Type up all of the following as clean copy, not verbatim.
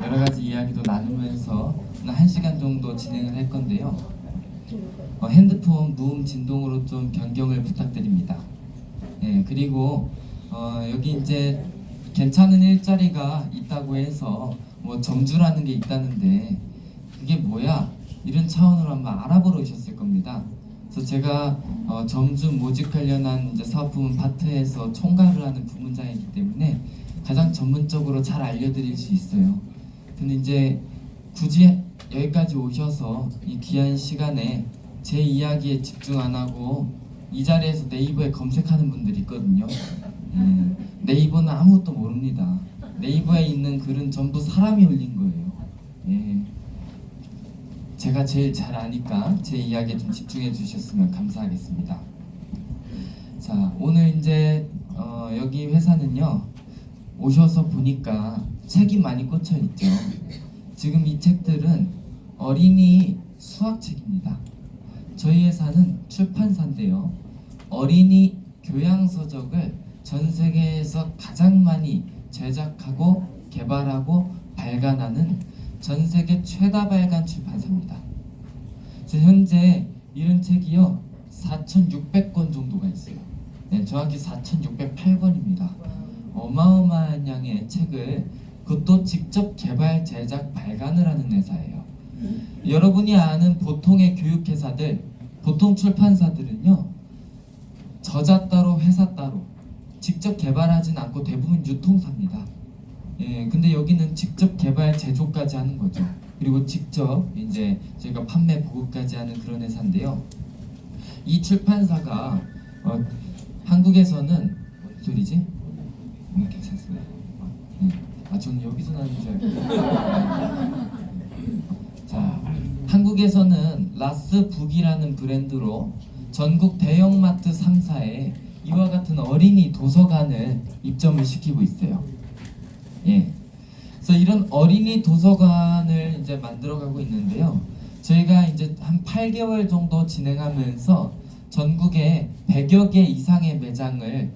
여러 가지 이야기도 나누면서 1시간 정도 진행을 할 건데요. 핸드폰 무음 진동으로 좀 변경을 부탁드립니다. 그리고 여기 이제 괜찮은 일자리가 있다고 해서 뭐 점주라는 게 있다는데 그게 뭐야? 이런 차원으로 한번 알아보러 오셨을 겁니다. 그래서 제가 점주 모집 관련한 이제 사업부문 파트에서 총괄을 하는 부문장이기 때문에 가장 전문적으로 잘 알려드릴 수 있어요. 근데 이제 굳이 여기까지 오셔서 이 귀한 시간에 제 이야기에 집중 안 하고 이 자리에서 네이버에 검색하는 분들이 있거든요. 네이버는 아무것도 모릅니다. 네이버에 있는 글은 전부 사람이 올린 거예요. 제가 제일 잘 아니까 제 이야기에 좀 집중해 주셨으면 감사하겠습니다. 자, 오늘 이제 여기 회사는요, 오셔서 보니까 책이 많이 꽂혀 있죠. 지금 이 책들은 어린이 수학책입니다. 저희 회사는 출판사인데요, 어린이 교양서적을 전 세계에서 가장 많이 제작하고 개발하고 발간하는 전 세계 최다 발간 출판사입니다. 현재 이런 책이요 4,600권 정도가 있어요. 정확히 4,608권입니다. 어마어마한 양의 책을, 그것도 직접 개발, 제작, 발간을 하는 회사예요. 여러분이 아는 보통의 교육회사들, 보통 출판사들은요, 저자 따로 회사 따로 직접 개발하진 않고 대부분 유통사입니다. 근데 여기는 직접 개발, 제조까지 하는 거죠. 그리고 직접 이제 저희가 판매, 보급까지 하는 그런 회사인데요. 이 출판사가 한국에서는 뭔 소리지? 괜찮습니다. 저는 여기서 나는 줄 알고. 자, 한국에서는 라스북이라는 브랜드로 전국 대형마트 3사에 이와 같은 어린이 도서관을 입점을 시키고 있어요. 그래서 이런 어린이 도서관을 이제 만들어가고 있는데요. 저희가 이제 한 8개월 정도 진행하면서 전국에 100여 개 이상의 매장을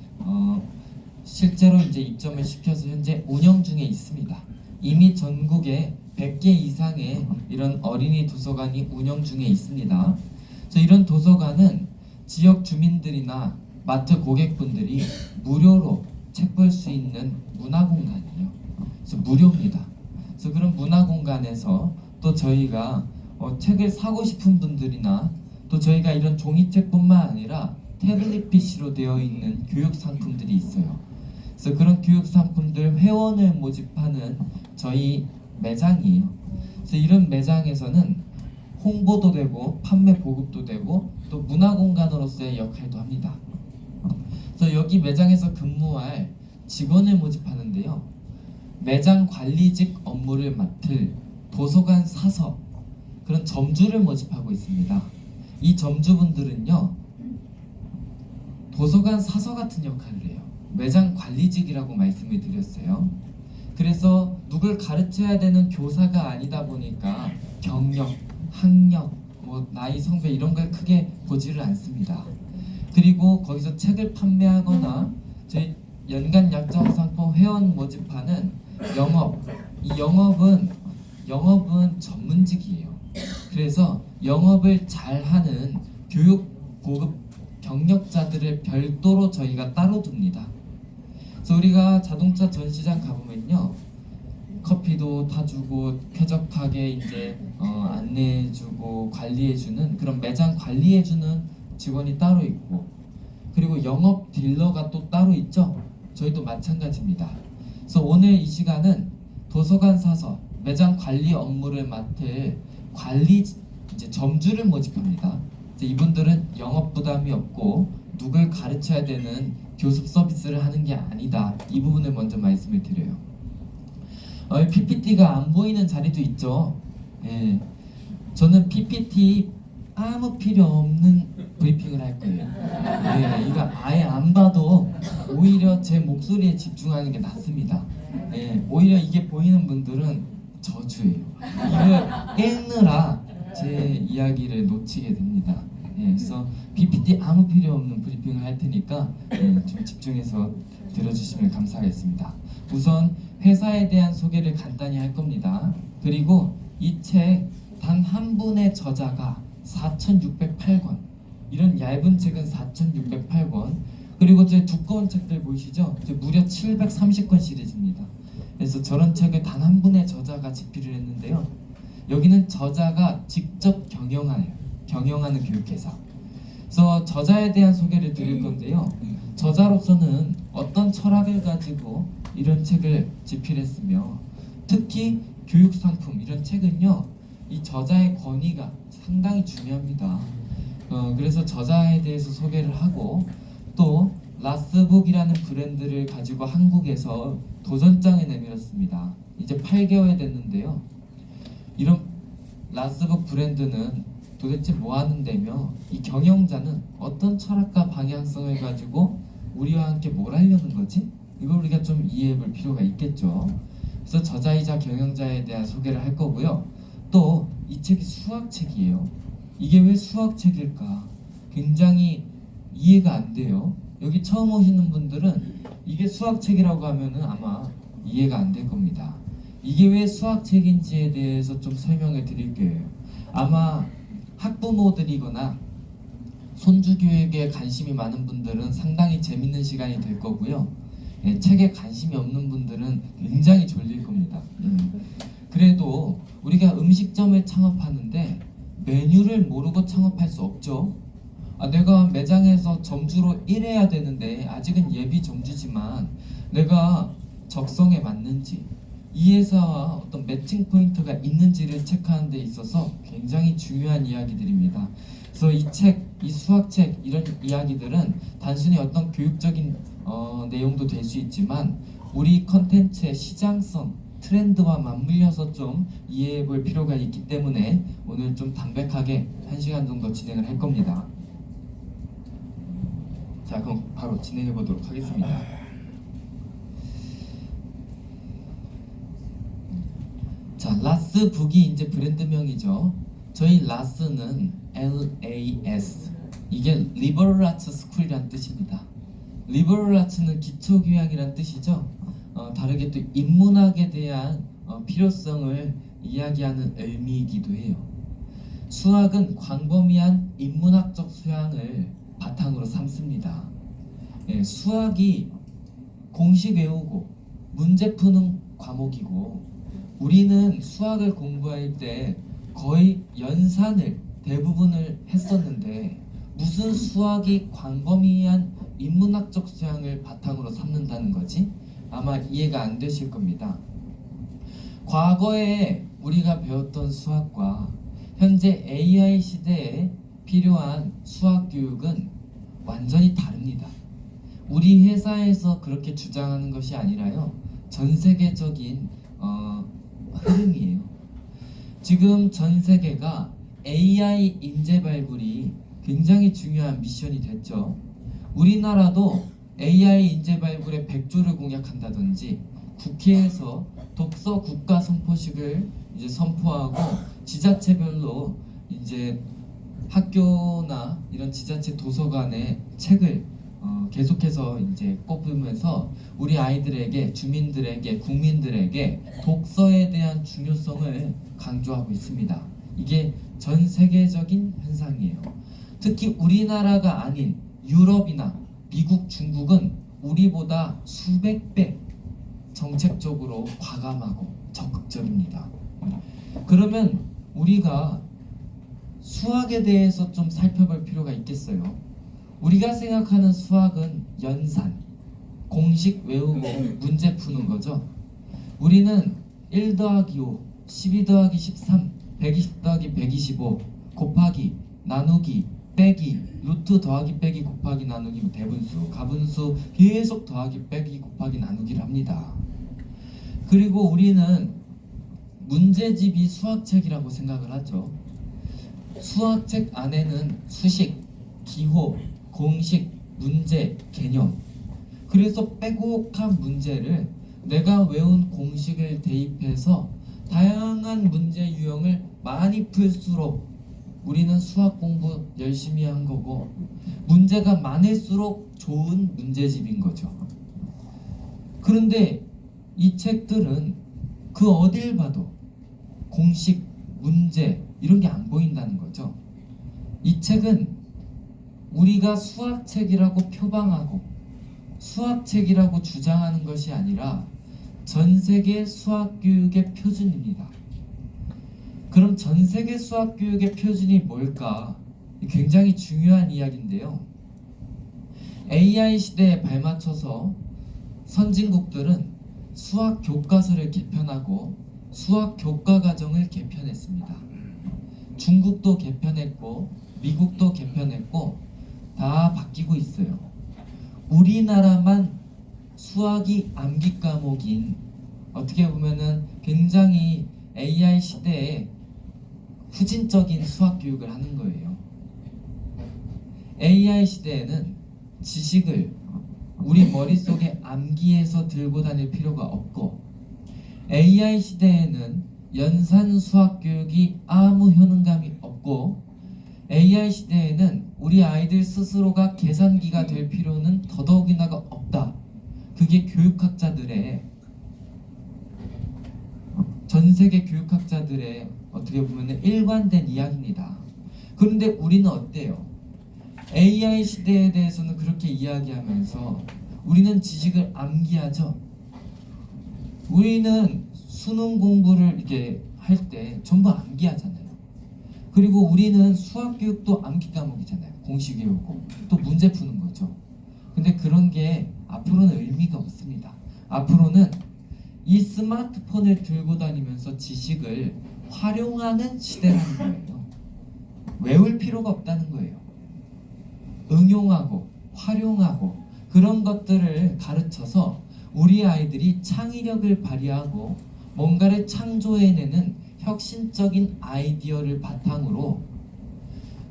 실제로 이제 입점을 시켜서 현재 운영 중에 있습니다. 이미 전국에 100개 이상의 이런 어린이 도서관이 운영 중에 있습니다. 그래서 이런 도서관은 지역 주민들이나 마트 고객분들이 무료로 책 볼 수 있는 문화공간이에요. 그래서 무료입니다. 그래서 그런 문화공간에서 또 저희가 책을 사고 싶은 분들이나 또 저희가 이런 종이책뿐만 아니라 태블릿 PC로 되어 있는 교육 상품들이 있어요. 그래서 그런 교육 상품들 회원을 모집하는 저희 매장이에요. 그래서 이런 매장에서는 홍보도 되고 판매 보급도 되고 또 문화공간으로서의 역할도 합니다. 그래서 여기 매장에서 근무할 직원을 모집하는데요, 매장 관리직 업무를 맡을 도서관 사서 그런 점주를 모집하고 있습니다. 이 점주분들은요, 도서관 사서 같은 역할을 해요. 매장 관리직이라고 말씀을 드렸어요. 그래서 누굴 가르쳐야 되는 교사가 아니다 보니까 경력, 학력, 나이, 성별 이런 걸 크게 보지를 않습니다. 그리고 거기서 책을 판매하거나 저희 연간 약정 상품 회원 모집하는 영업, 이 영업은 전문직이에요. 그래서 영업을 잘하는 교육 고급 경력자들을 별도로 저희가 따로 둡니다. 그래서 우리가 자동차 전시장 가보면요, 커피도 타주고 쾌적하게 이제 안내해주고 관리해주는 그런 매장 관리해주는 직원이 따로 있고, 그리고 영업 딜러가 또 따로 있죠. 저희도 마찬가지입니다. 그래서 오늘 이 시간은 도서관 사서 매장 관리 업무를 맡을 관리 이제 점주를 모집합니다. 이제 이분들은 영업 부담이 없고 누굴 가르쳐야 되는 교습 서비스를 하는 게 아니다. 이 부분을 먼저 말씀을 드려요. PPT가 안 보이는 자리도 있죠. 저는 PPT 아무 필요 없는 브리핑을 할 거예요. 이거 아예 안 봐도 오히려 제 목소리에 집중하는 게 낫습니다. 오히려 이게 보이는 분들은 저주예요. 이걸 읽느라 제 이야기를 놓치게 됩니다. 그래서 PPT 아무 필요 없는 브리핑을 할 테니까 좀 집중해서 들어주시면 감사하겠습니다. 우선 회사에 대한 소개를 간단히 할 겁니다. 그리고 이 책 단 한 분의 저자가 4,608권, 이런 얇은 책은 4,608권, 그리고 제 두꺼운 책들 보이시죠? 무려 730권 시리즈입니다. 그래서 저런 책을 단 한 분의 저자가 집필을 했는데요. 여기는 저자가 직접 경영하는 교육회사. 그래서 저자에 대한 소개를 드릴 건데요. 저자로서는 어떤 철학을 가지고 이런 책을 집필했으며, 특히 교육상품 이런 책은요, 이 저자의 권위가 상당히 중요합니다. 그래서 저자에 대해서 소개를 하고, 또 라스북이라는 브랜드를 가지고 한국에서 도전장을 내밀었습니다. 이제 8개월 됐는데요. 이런 라스북 브랜드는 도대체 뭐 하는 데며, 이 경영자는 어떤 철학과 방향성을 가지고 우리와 함께 뭘 하려는 거지? 이걸 우리가 좀 이해해 볼 필요가 있겠죠. 그래서 저자이자 경영자에 대한 소개를 할 거고요. 또 이 책이 수학책이에요. 이게 왜 수학책일까? 굉장히 이해가 안 돼요. 여기 처음 오시는 분들은 이게 수학책이라고 하면은 아마 이해가 안 될 겁니다. 이게 왜 수학책인지에 대해서 좀 설명을 드릴게요. 아마 학부모들이거나 손주교육에 관심이 많은 분들은 상당히 재밌는 시간이 될 거고요. 책에 관심이 없는 분들은 굉장히 졸릴 겁니다. 그래도 우리가 음식점을 창업하는데 메뉴를 모르고 창업할 수 없죠. 내가 매장에서 점주로 일해야 되는데, 아직은 예비 점주지만 내가 적성에 맞는지, 이 회사와 어떤 매칭 포인트가 있는지를 체크하는 데 있어서 굉장히 중요한 이야기들입니다. 그래서 이 책, 이 수학책, 이런 이야기들은 단순히 어떤 교육적인 내용도 될 수 있지만 우리 컨텐츠의 시장성, 트렌드와 맞물려서 좀 이해해 볼 필요가 있기 때문에 오늘 좀 담백하게 1시간 정도 진행을 할 겁니다. 자, 그럼 바로 진행해 보도록 하겠습니다. 자, 라스북이 이제 브랜드명이죠. 저희 라스는 LAS, 이게 리버럴 아츠 스쿨이란 뜻입니다. 리버럴 아츠는 기초교양이란 뜻이죠. 다르게 또 인문학에 대한 필요성을 이야기하는 의미이기도 해요. 수학은 광범위한 인문학적 소양을 바탕으로 삼습니다. 수학이 공식 외우고 문제 푸는 과목이고, 우리는 수학을 공부할 때 거의 연산을 대부분을 했었는데, 무슨 수학이 광범위한 인문학적 소양을 바탕으로 삼는다는 거지? 아마 이해가 안 되실 겁니다. 과거에 우리가 배웠던 수학과 현재 AI 시대에 필요한 수학 교육은 완전히 다릅니다. 우리 회사에서 그렇게 주장하는 것이 아니라요, 전 세계적인 흐름이에요. 지금 전 세계가 AI 인재 발굴이 굉장히 중요한 미션이 됐죠. 우리나라도 AI 인재 발굴의 100조를 공약한다든지, 국회에서 독서 국가 선포식을 이제 선포하고, 지자체별로 이제 학교나 이런 지자체 도서관에 책을 계속해서 이제 꼽으면서 우리 아이들에게, 주민들에게, 국민들에게 독서에 대한 중요성을 강조하고 있습니다. 이게 전 세계적인 현상이에요. 특히 우리나라가 아닌 유럽이나 미국, 중국은 우리보다 수백 배 정책적으로 과감하고 적극적입니다. 그러면 우리가 수학에 대해서 좀 살펴볼 필요가 있겠어요. 우리가 생각하는 수학은 연산, 공식 외우고 문제 푸는 거죠. 우리는 1 더하기 5, 12 더하기 13, 120 더하기 125, 곱하기, 나누기, 빼기, 루트 더하기 빼기 곱하기 나누기, 대분수, 가분수, 계속 더하기 빼기 곱하기 나누기를 합니다. 그리고 우리는 문제집이 수학책이라고 생각을 하죠. 수학책 안에는 수식, 기호, 공식, 문제, 개념, 그래서 빼곡한 문제를 내가 외운 공식을 대입해서 다양한 문제 유형을 많이 풀수록 우리는 수학 공부 열심히 한 거고, 문제가 많을수록 좋은 문제집인 거죠. 그런데 이 책들은 그 어딜 봐도 공식, 문제 이런 게 안 보인다는 거죠. 이 책은 우리가 수학책이라고 표방하고 수학책이라고 주장하는 것이 아니라 전 세계 수학교육의 표준입니다. 그럼 전 세계 수학교육의 표준이 뭘까? 굉장히 중요한 이야기인데요. AI 시대에 발맞춰서 선진국들은 수학 교과서를 개편하고 수학 교과 과정을 개편했습니다. 중국도 개편했고 미국도 개편했고 다 바뀌고 있어요. 우리나라만 수학이 암기 과목인, 어떻게 보면은 굉장히 AI 시대에 후진적인 수학 교육을 하는 거예요. AI 시대에는 지식을 우리 머릿속에 암기해서 들고 다닐 필요가 없고, AI 시대에는 연산 수학 교육이 아무 효능감이 없고, AI 시대에는 우리 아이들 스스로가 계산기가 될 필요는 더더욱이나 없다. 그게 교육학자들의, 전 세계 교육학자들의 어떻게 보면 일관된 이야기입니다. 그런데 우리는 어때요? AI 시대에 대해서는 그렇게 이야기하면서 우리는 지식을 암기하죠. 우리는 수능 공부를 이렇게 할 때 전부 암기하잖아요. 그리고 우리는 수학 교육도 암기 과목이잖아요. 공식 외우고 또 문제 푸는 거죠. 근데 그런 게 앞으로는 의미가 없습니다. 앞으로는 이 스마트폰을 들고 다니면서 지식을 활용하는 시대라는 거예요. 외울 필요가 없다는 거예요. 응용하고 활용하고 그런 것들을 가르쳐서 우리 아이들이 창의력을 발휘하고 뭔가를 창조해내는 혁신적인 아이디어를 바탕으로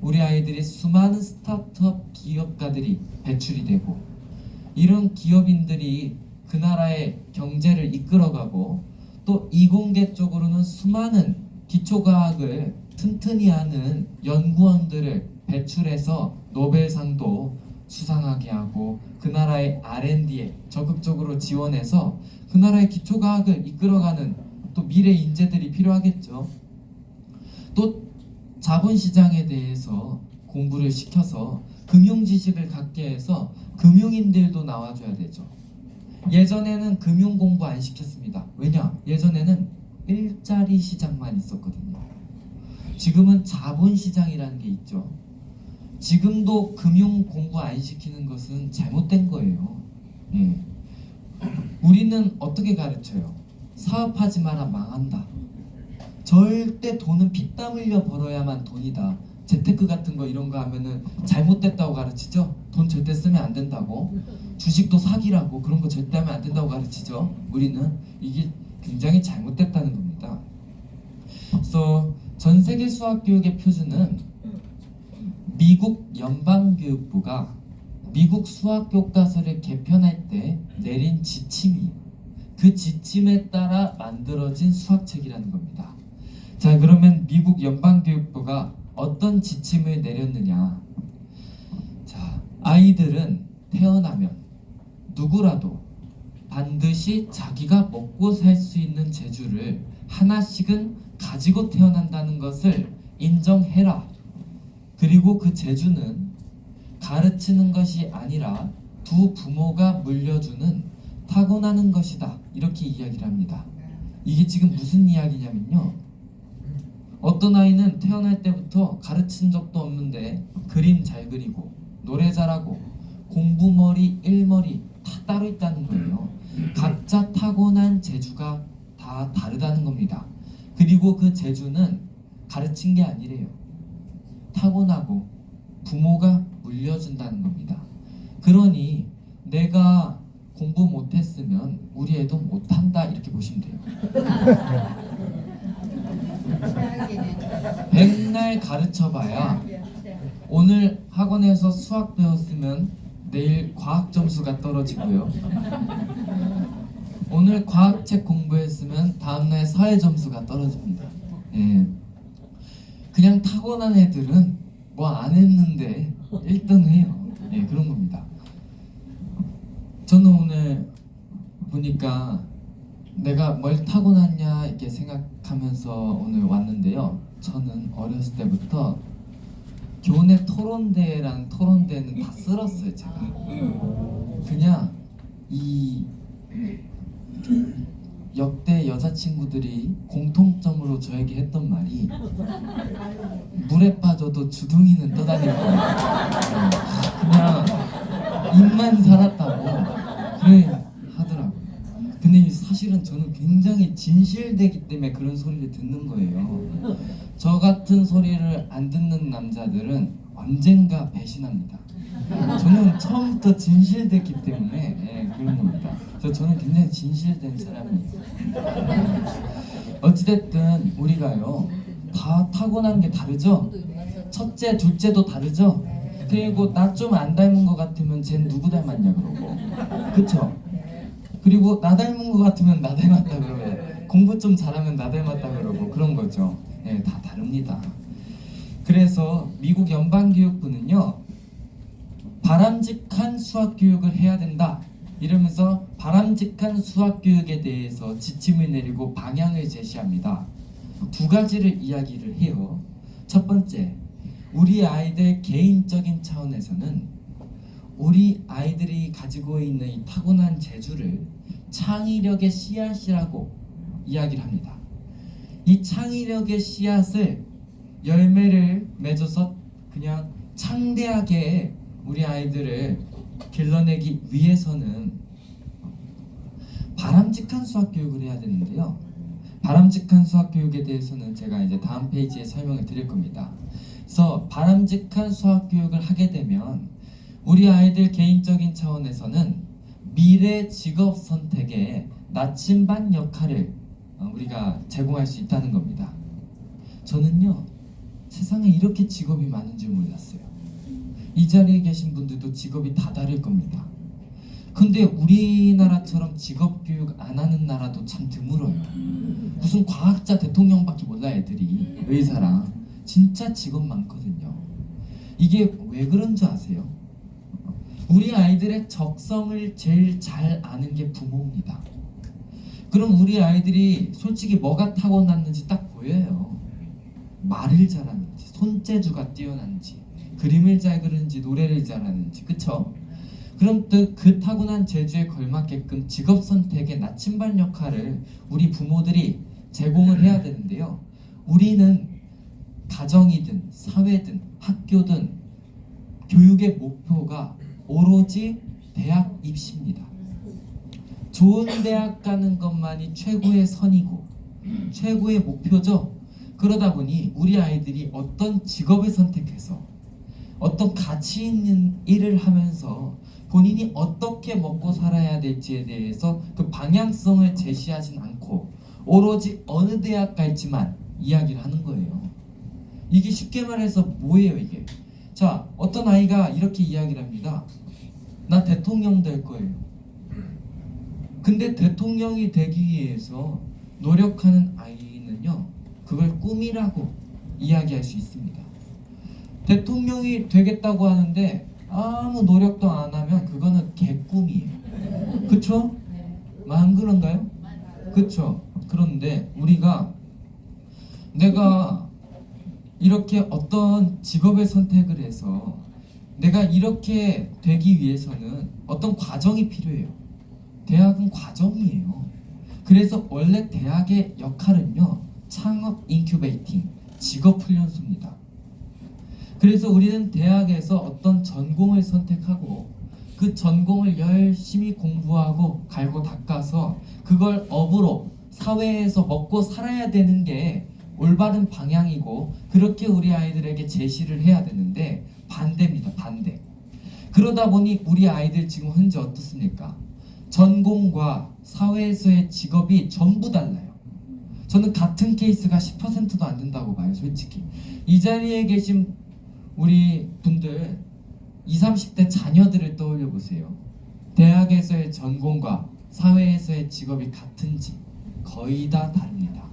우리 아이들이 수많은 스타트업 기업가들이 배출이 되고, 이런 기업인들이 그 나라의 경제를 이끌어가고, 또 이공계 쪽으로는 수많은 기초과학을 튼튼히 하는 연구원들을 배출해서 노벨상도 수상하게 하고, 그 나라의 R&D에 적극적으로 지원해서 그 나라의 기초과학을 이끌어가는 또 미래 인재들이 필요하겠죠. 또 자본시장에 대해서 공부를 시켜서 금융 지식을 갖게 해서 금융인들도 나와줘야 되죠. 예전에는 금융 공부 안 시켰습니다. 왜냐? 예전에는 일자리 시장만 있었거든요. 지금은 자본시장이라는 게 있죠. 지금도 금융 공부 안 시키는 것은 잘못된 거예요. 예. 우리는 어떻게 가르쳐요? 사업하지 마라, 망한다. 절대 돈은 피땀 흘려 벌어야만 돈이다. 재테크 같은 거 이런 거 하면은 잘못됐다고 가르치죠. 돈 절대 쓰면 안 된다고. 주식도 사기라고, 그런 거 절대 하면 안 된다고 가르치죠. 우리는 이게 굉장히 잘못됐다는 겁니다. 그래서 전 세계 수학 교육의 표준은 미국 연방교육부가 미국 수학 교과서를 개편할 때 내린 지침이, 그 지침에 따라 만들어진 수학책이라는 겁니다. 자, 그러면 미국 연방교육부가 어떤 지침을 내렸느냐? 자, 아이들은 태어나면 누구라도 반드시 자기가 먹고 살 수 있는 재주를 하나씩은 가지고 태어난다는 것을 인정해라. 그리고 그 재주는 가르치는 것이 아니라 두 부모가 물려주는 타고나는 것이다. 이렇게 이야기를 합니다. 이게 지금 무슨 이야기냐면요, 어떤 아이는 태어날 때부터 가르친 적도 없는데 그림 잘 그리고 노래 잘하고 공부머리, 일머리 다 따로 있다는 거예요. 각자 타고난 재주가 다 다르다는 겁니다. 그리고 그 재주는 가르친 게 아니래요. 타고나고 부모가 물려준다는 겁니다. 그러니 내가 공부 못했으면 우리 애도 못한다, 이렇게 보시면 돼요. 맨날 가르쳐봐야 오늘 학원에서 수학 배웠으면 내일 과학 점수가 떨어지고요. 오늘 과학책 공부했으면 다음날 사회 점수가 떨어집니다. 예. 그냥 타고난 애들은 뭐 안 했는데 1등 해요. 예, 그런 겁니다. 저는 오늘 보니까 내가 뭘 타고났냐 이렇게 생각하면서 오늘 왔는데요. 저는 어렸을 때부터 교내 토론대랑 토론대는 다 쓸었어요. 제가 그냥 이 역대 여자친구들이 공통점으로 저에게 했던 말이 물에 빠져도 주둥이는 떠다닐 거야. 그냥 입만 살았다고 그래 하더라고요. 근데 사실은 저는 굉장히 진실되기 때문에 그런 소리를 듣는 거예요. 저 같은 소리를 안 듣는 남자들은 언젠가 배신합니다. 저는 처음부터 진실됐기 때문에 그런 겁니다. 그래서 저는 굉장히 진실된 사람이에요. 어찌됐든 우리가요 다 타고난 게 다르죠. 첫째, 둘째도 다르죠. 그리고 나 좀 안 닮은 것 같으면 쟨 누구 닮았냐 그러고, 그쵸? 그리고 나 닮은 것 같으면 나 닮았다 그러고, 공부 좀 잘하면 나 닮았다 그러고 그런 거죠. 네, 다 다릅니다. 그래서 미국 연방교육부는요 바람직한 수학교육을 해야 된다 이러면서 바람직한 수학교육에 대해서 지침을 내리고 방향을 제시합니다. 두 가지를 이야기를 해요. 첫 번째, 우리 아이들 개인적인 차원에서는 우리 아이들이 가지고 있는 이 타고난 재주를 창의력의 씨앗이라고 이야기를 합니다. 이 창의력의 씨앗을 열매를 맺어서 그냥 창대하게 우리 아이들을 길러내기 위해서는 바람직한 수학 교육을 해야 되는데요. 바람직한 수학 교육에 대해서는 제가 이제 다음 페이지에 설명을 드릴 겁니다. 그래서 바람직한 수학 교육을 하게 되면 우리 아이들 개인적인 차원에서는 미래 직업 선택의 나침반 역할을 우리가 제공할 수 있다는 겁니다. 저는요 세상에 이렇게 직업이 많은 줄 몰랐어요. 이 자리에 계신 분들도 직업이 다 다를 겁니다. 근데 우리나라처럼 직업 교육 안 하는 나라도 참 드물어요. 무슨 과학자, 대통령밖에 몰라 애들이. 의사랑 진짜 직업 많거든요. 이게 왜 그런 줄 아세요? 우리 아이들의 적성을 제일 잘 아는 게 부모입니다. 그럼 우리 아이들이 솔직히 뭐가 타고났는지 딱 보여요. 말을 잘하는지, 손재주가 뛰어난지, 그림을 잘 그리는지, 노래를 잘하는지, 그쵸? 그럼 또 그 타고난 재주에 걸맞게끔 직업 선택의 나침반 역할을 우리 부모들이 제공을 해야 되는데요. 우리는 가정이든 사회든 학교든 교육의 목표가 오로지 대학 입시입니다. 좋은 대학 가는 것만이 최고의 선이고 최고의 목표죠. 그러다 보니 우리 아이들이 어떤 직업을 선택해서 어떤 가치 있는 일을 하면서 본인이 어떻게 먹고 살아야 될지에 대해서 그 방향성을 제시하진 않고 오로지 어느 대학 갈지만 이야기를 하는 거예요. 이게 쉽게 말해서 뭐예요 이게? 자, 어떤 아이가 이렇게 이야기를 합니다. 나 대통령 될 거예요. 근데 대통령이 되기 위해서 노력하는 아이는요 그걸 꿈이라고 이야기할 수 있습니다. 대통령이 되겠다고 하는데 아무 노력도 안 하면 그거는 개꿈이에요. 그쵸? 안 그런가요? 그쵸? 그런데 우리가 내가 이렇게 어떤 직업을 선택을 해서 내가 이렇게 되기 위해서는 어떤 과정이 필요해요. 대학은 과정이에요. 그래서 원래 대학의 역할은요 창업 인큐베이팅, 직업 훈련소입니다. 그래서 우리는 대학에서 어떤 전공을 선택하고 그 전공을 열심히 공부하고 갈고 닦아서 그걸 업으로 사회에서 먹고 살아야 되는 게 올바른 방향이고 그렇게 우리 아이들에게 제시를 해야 되는데 반대입니다. 반대. 그러다 보니 우리 아이들 지금 현재 어떻습니까? 전공과 사회에서의 직업이 전부 달라요. 저는 같은 케이스가 10%도 안 된다고 봐요. 솔직히 이 자리에 계신 우리 분들 20, 30대 자녀들을 떠올려 보세요. 대학에서의 전공과 사회에서의 직업이 같은지 거의 다 다릅니다.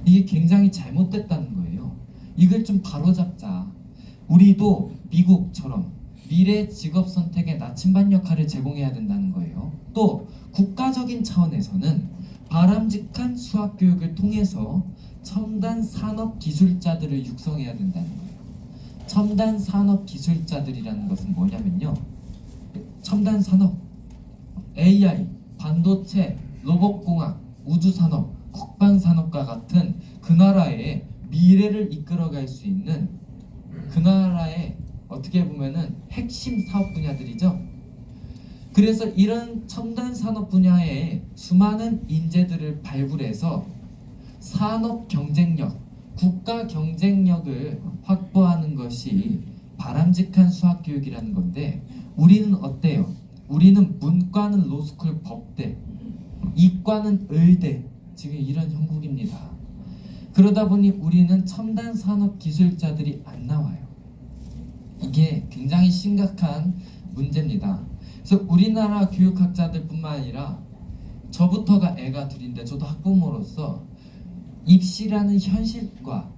이게 굉장히 잘못됐다는 거예요. 이걸 좀 바로잡자. 우리도 미국처럼 미래 직업 선택의 나침반 역할을 제공해야 된다는 거예요. 또 국가적인 차원에서는 바람직한 수학 교육을 통해서 첨단 산업 기술자들을 육성해야 된다는 거예요. 첨단 산업 기술자들이라는 것은 뭐냐면요, 첨단 산업, AI, 반도체, 로봇공학, 우주산업, 국방산업과 같은 그 나라의 미래를 이끌어갈 수 있는 그 나라의 어떻게 보면은 핵심 사업 분야들이죠. 그래서 이런 첨단 산업 분야에 수많은 인재들을 발굴해서 산업 경쟁력, 국가 경쟁력을 확보하는 것이 바람직한 수학 교육이라는 건데, 우리는 어때요? 우리는 문과는 로스쿨 법대, 이과는 의대, 지금 이런 형국입니다. 그러다 보니 우리는 첨단 산업 기술자들이 안 나와요. 이게 굉장히 심각한 문제입니다. 그래서 우리나라 교육학자들뿐만 아니라 저부터가 애가 둘인데, 저도 학부모로서 입시라는 현실과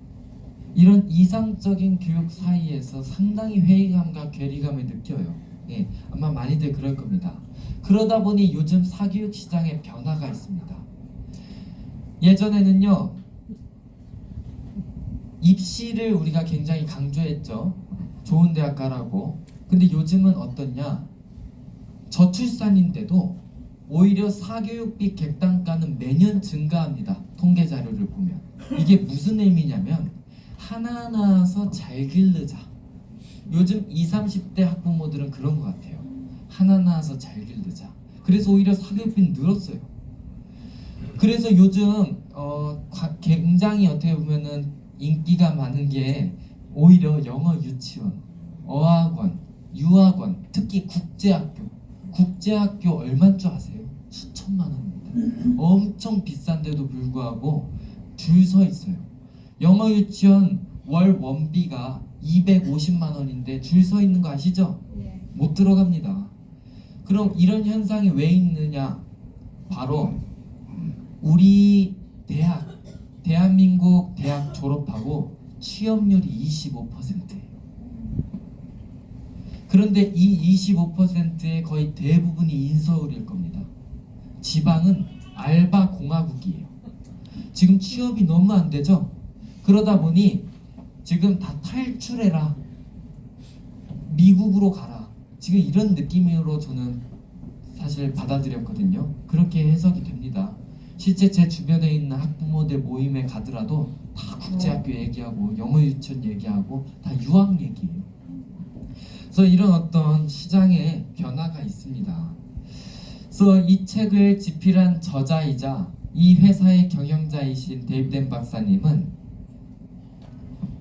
이런 이상적인 교육 사이에서 상당히 회의감과 괴리감을 느껴요. 예, 아마 많이들 그럴 겁니다. 그러다 보니 요즘 사교육 시장에 변화가 있습니다. 예전에는요, 입시를 우리가 굉장히 강조했죠. 좋은 대학 가라고. 근데 요즘은 어떻냐? 저출산인데도 오히려 사교육비 객단가는 매년 증가합니다. 통계 자료를 보면. 이게 무슨 의미냐면 하나 낳아서 잘 기르자. 요즘 20, 30대 학부모들은 그런 것 같아요. 하나 낳아서 잘 기르자. 그래서 오히려 사교육비는 늘었어요. 그래서 요즘 굉장히 어떻게 보면은 인기가 많은 게 오히려 영어 유치원, 어학원, 유학원, 특히 국제학교. 국제학교 얼마인 줄 아세요? 수천만 원입니다. 엄청 비싼데도 불구하고 줄 서 있어요. 영어 유치원 월 원비가 250만 원인데 줄 서 있는 거 아시죠? 못 들어갑니다. 그럼 이런 현상이 왜 있느냐? 바로 우리 대한민국 대학 졸업하고 취업률이 25%예요. 그런데 이 25%의 거의 대부분이 인서울일 겁니다. 지방은 알바 공화국이에요. 지금 취업이 너무 안 되죠? 그러다 보니 지금 다 탈출해라, 미국으로 가라, 지금 이런 느낌으로 저는 사실 받아들였거든요. 그렇게 해석이 됩니다. 실제 제 주변에 있는 학부모들 모임에 가더라도 다 국제학교 얘기하고 영어 유치원 얘기하고 다 유학 얘기예요. 그래서 이런 어떤 시장의 변화가 있습니다. 그래서 이 책을 집필한 저자이자 이 회사의 경영자이신 데이비드 박사님은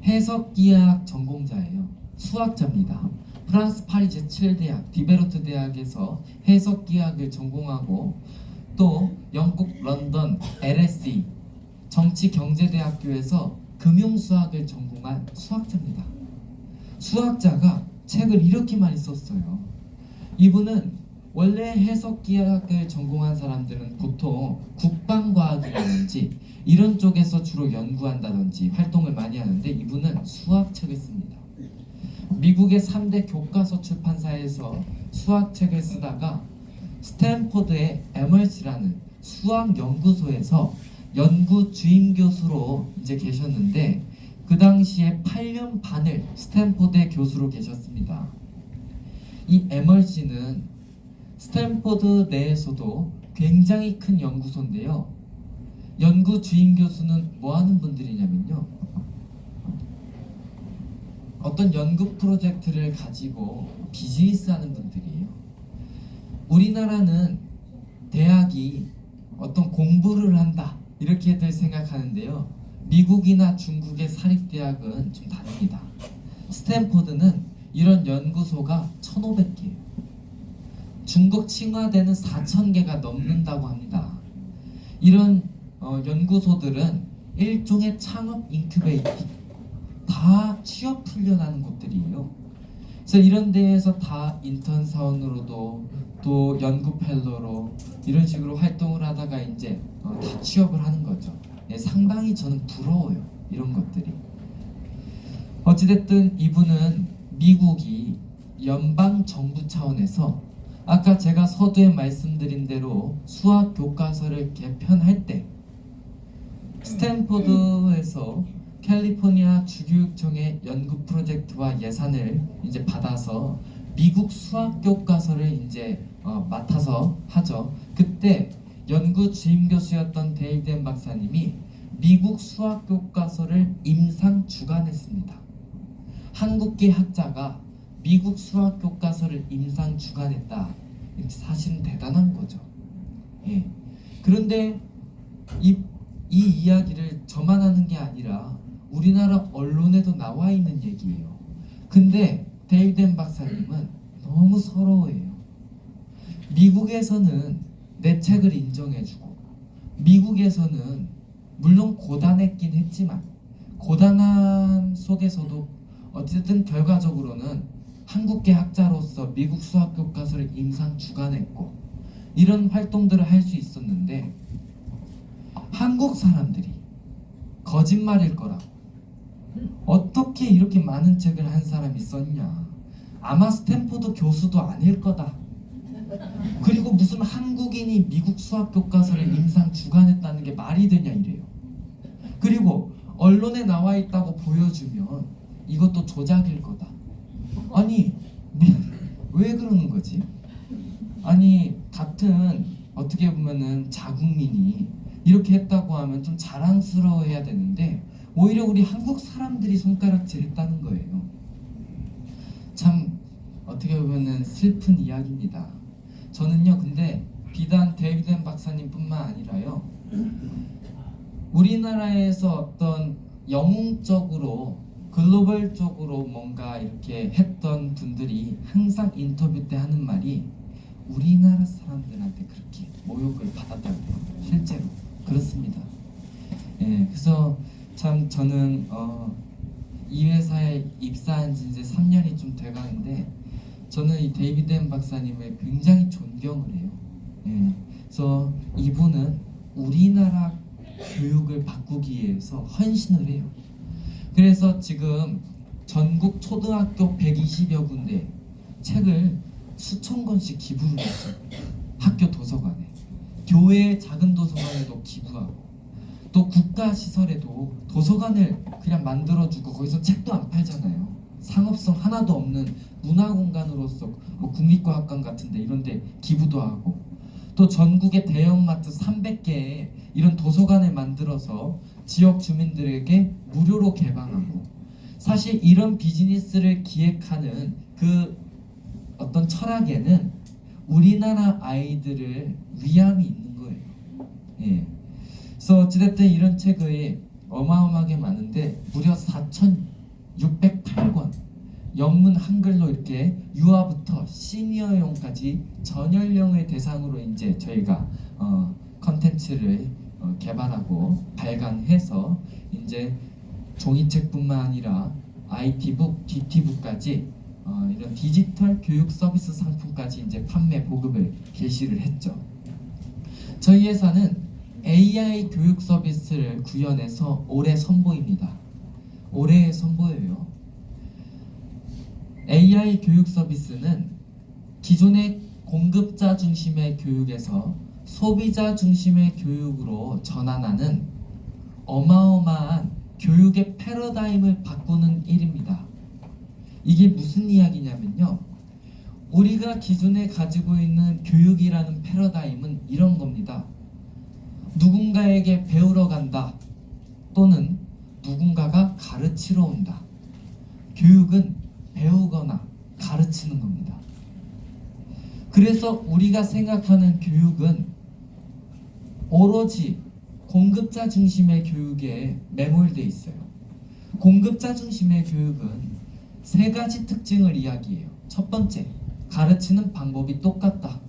해석기하학 전공자예요. 수학자입니다. 프랑스 파리 제7대학 디베로트 대학에서 해석기하학을 전공하고 또 영국 런던 LSE 정치경제대학교에서 금융수학을 전공한 수학자입니다. 수학자가 책을 이렇게 많이 썼어요. 이분은 원래 해석기하학을 전공한 사람들은 보통 국방과학이라든지 이런 쪽에서 주로 연구한다든지 활동을 많이 하는데, 이분은 수학책을 씁니다. 미국의 3대 교과서 출판사에서 수학책을 쓰다가 스탠포드의 에머스라는 수학연구소에서 연구 주임 교수로 이제 계셨는데, 그 당시에 8년 반을 스탠포드의 교수로 계셨습니다. 이 에머스는 스탠포드 내에서도 굉장히 큰 연구소인데요. 연구 주임 교수는 뭐 하는 분들이냐면요, 어떤 연구 프로젝트를 가지고 비즈니스 하는 분들이에요. 우리나라는 대학이 어떤 공부를 한다 이렇게들 생각하는데요, 미국이나 중국의 사립대학은 좀 다릅니다. 스탠포드는 이런 연구소가 1,500개예요. 중국 칭화대는 4,000개가 넘는다고 합니다. 이런 연구소들은 일종의 창업 인큐베이터, 다 취업 훈련하는 곳들이에요. 그래서 이런 데에서 다 인턴 사원으로도 또 연구 펠로로 이런 식으로 활동을 하다가 이제 다 취업을 하는 거죠. 네, 상당히 저는 부러워요, 이런 것들이. 어찌됐든 이분은 미국이 연방 정부 차원에서 아까 제가 서두에 말씀드린 대로 수학 교과서를 개편할 때 스탠포드에서 캘리포니아 주교육청의 연구 프로젝트와 예산을 이제 받아서 미국 수학 교과서를 이제 맡아서 하죠. 그때 연구 주임 교수였던 데이비드 박사님이 미국 수학 교과서를 임상 주관했습니다. 한국계 학자가 미국 수학 교과서를 임상 주관했다. 사실은 대단한 거죠. 예. 그런데 이 이야기를 저만 하는 게 아니라 우리나라 언론에도 나와 있는 얘기예요. 근데 데이비드 박사님은 너무 서러워해요. 미국에서는 내 책을 인정해주고, 미국에서는 물론 고단했긴 했지만 고단함 속에서도 어쨌든 결과적으로는 한국계 학자로서 미국 수학 교과서를 임상 주관했고 이런 활동들을 할 수 있었는데, 한국 사람들이 거짓말일 거라고, 어떻게 이렇게 많은 책을 한 사람이 썼냐, 아마 스탠포드 교수도 아닐 거다, 그리고 무슨 한국인이 미국 수학 교과서를 임상 주관했다는 게 말이 되냐 이래요. 그리고 언론에 나와 있다고 보여주면 이것도 조작일 거다. 아니 왜 그러는 거지? 아니 같은 어떻게 보면은 자국민이 이렇게 했다고 하면 좀 자랑스러워해야 되는데 오히려 우리 한국 사람들이 손가락질했다는 거예요. 참 어떻게 보면은 슬픈 이야기입니다. 저는요 근데 비단 데이비드 박사님뿐만 아니라요, 우리나라에서 어떤 영웅적으로 글로벌적으로 뭔가 이렇게 했던 분들이 항상 인터뷰 때 하는 말이 우리나라 사람들한테 그렇게 모욕을 받았다고 해요. 실제로 그렇습니다. 예, 그래서 참 저는 이 회사에 입사한 지 이제 3년이 좀 돼가는데 저는 이 데이비드 박사님을 굉장히 존경을 해요. 예, 그래서 이분은 우리나라 교육을 바꾸기 위해서 헌신을 해요. 그래서 지금 전국 초등학교 120여 군데 책을 수천 권씩 기부를 했어요. 학교 도서관에, 교회 작은 도서관에도 기부하고, 또 국가시설에도 도서관을 그냥 만들어주고 거기서 책도 안 팔잖아요. 상업성 하나도 없는 문화공간으로서 뭐 국립과학관 같은데 이런데 기부도 하고, 또 전국의 대형마트 300개의 이런 도서관을 만들어서 지역 주민들에게 무료로 개방하고, 사실 이런 비즈니스를 기획하는 그 어떤 철학에는 우리나라 아이들을 위함이 있는 거예요. 예. 그래서 어찌됐든 이런 책이 어마어마하게 많은데 무려 4,608권, 영문 한글로 이렇게 유아부터 시니어용까지 전 연령을 대상으로 이제 저희가 컨텐츠를 개발하고 발간해서 이제 종이책뿐만 아니라 IT북, DT북까지 이런 디지털 교육 서비스 상품까지 이제 판매 보급을 개시를 했죠. 저희 회사는 AI 교육 서비스를 구현해서 올해 선보입니다. 올해 선보여요. AI 교육 서비스는 기존의 공급자 중심의 교육에서 소비자 중심의 교육으로 전환하는 어마어마한 교육의 패러다임을 바꾸는 일입니다. 이게 무슨 이야기냐면요, 우리가 기존에 가지고 있는 교육이라는 패러다임은 이런 겁니다. 누군가에게 배우러 간다, 또는 누군가가 가르치러 온다. 교육은 배우거나 가르치는 겁니다. 그래서 우리가 생각하는 교육은 오로지 공급자 중심의 교육에 매몰되어 있어요. 공급자 중심의 교육은 세 가지 특징을 이야기해요. 첫 번째, 가르치는 방법이 똑같다.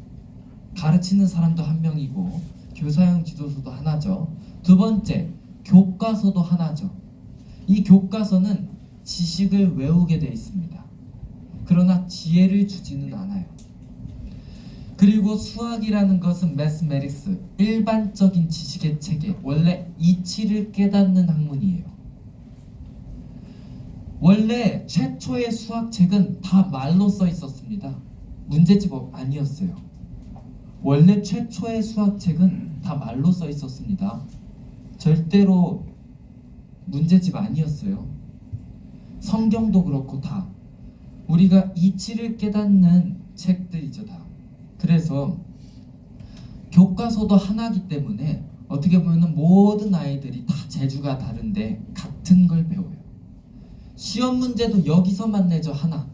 가르치는 사람도 한 명이고 교사형 지도서도 하나죠. 두 번째, 교과서도 하나죠. 이 교과서는 지식을 외우게 되어 있습니다. 그러나 지혜를 주지는 않아요. 그리고 수학이라는 것은 매스메릭스, 일반적인 지식의 체계, 원래 이치를 깨닫는 학문이에요. 원래 최초의 수학책은 다 말로 써 있었습니다. 문제집 아니었어요. 원래 최초의 수학책은 다 말로 써 있었습니다. 절대로 문제집 아니었어요. 성경도 그렇고 다 우리가 이치를 깨닫는 책들이죠 다. 그래서 교과서도 하나이기 때문에 어떻게 보면 모든 아이들이 다 재주가 다른데 같은 걸 배워요. 시험 문제도 여기서만 내죠 하나.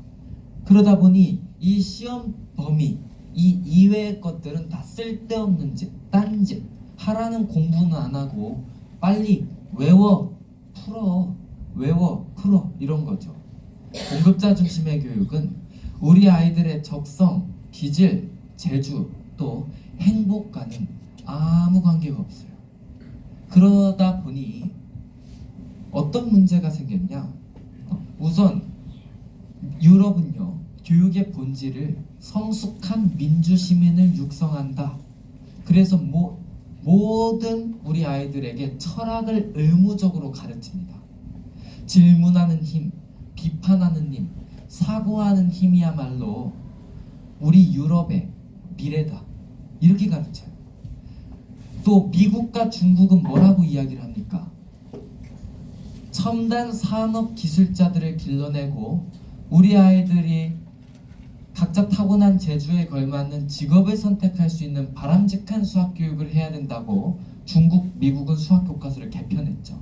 그러다 보니 이 시험 범위 이 이외의 것들은 다 쓸데없는 짓, 딴짓, 하라는 공부는 안 하고 빨리 외워, 풀어 이런 거죠. 공급자 중심의 교육은 우리 아이들의 적성, 기질, 재주, 또 행복과는 아무 관계가 없어요. 그러다 보니 어떤 문제가 생겼냐? 우선 유럽은요, 교육의 본질을 성숙한 민주시민을 육성한다. 그래서 모든 우리 아이들에게 철학을 의무적으로 가르칩니다. 질문하는 힘, 비판하는 힘, 사고하는 힘이야말로 우리 유럽의 미래다. 이렇게 가르쳐요. 또 미국과 중국은 뭐라고 이야기를 합니까? 첨단 산업 기술자들을 길러내고 우리 아이들이 각자 타고난 재주에 걸맞는 직업을 선택할 수 있는 바람직한 수학 교육을 해야 된다고 중국, 미국은 수학 교과서를 개편했죠.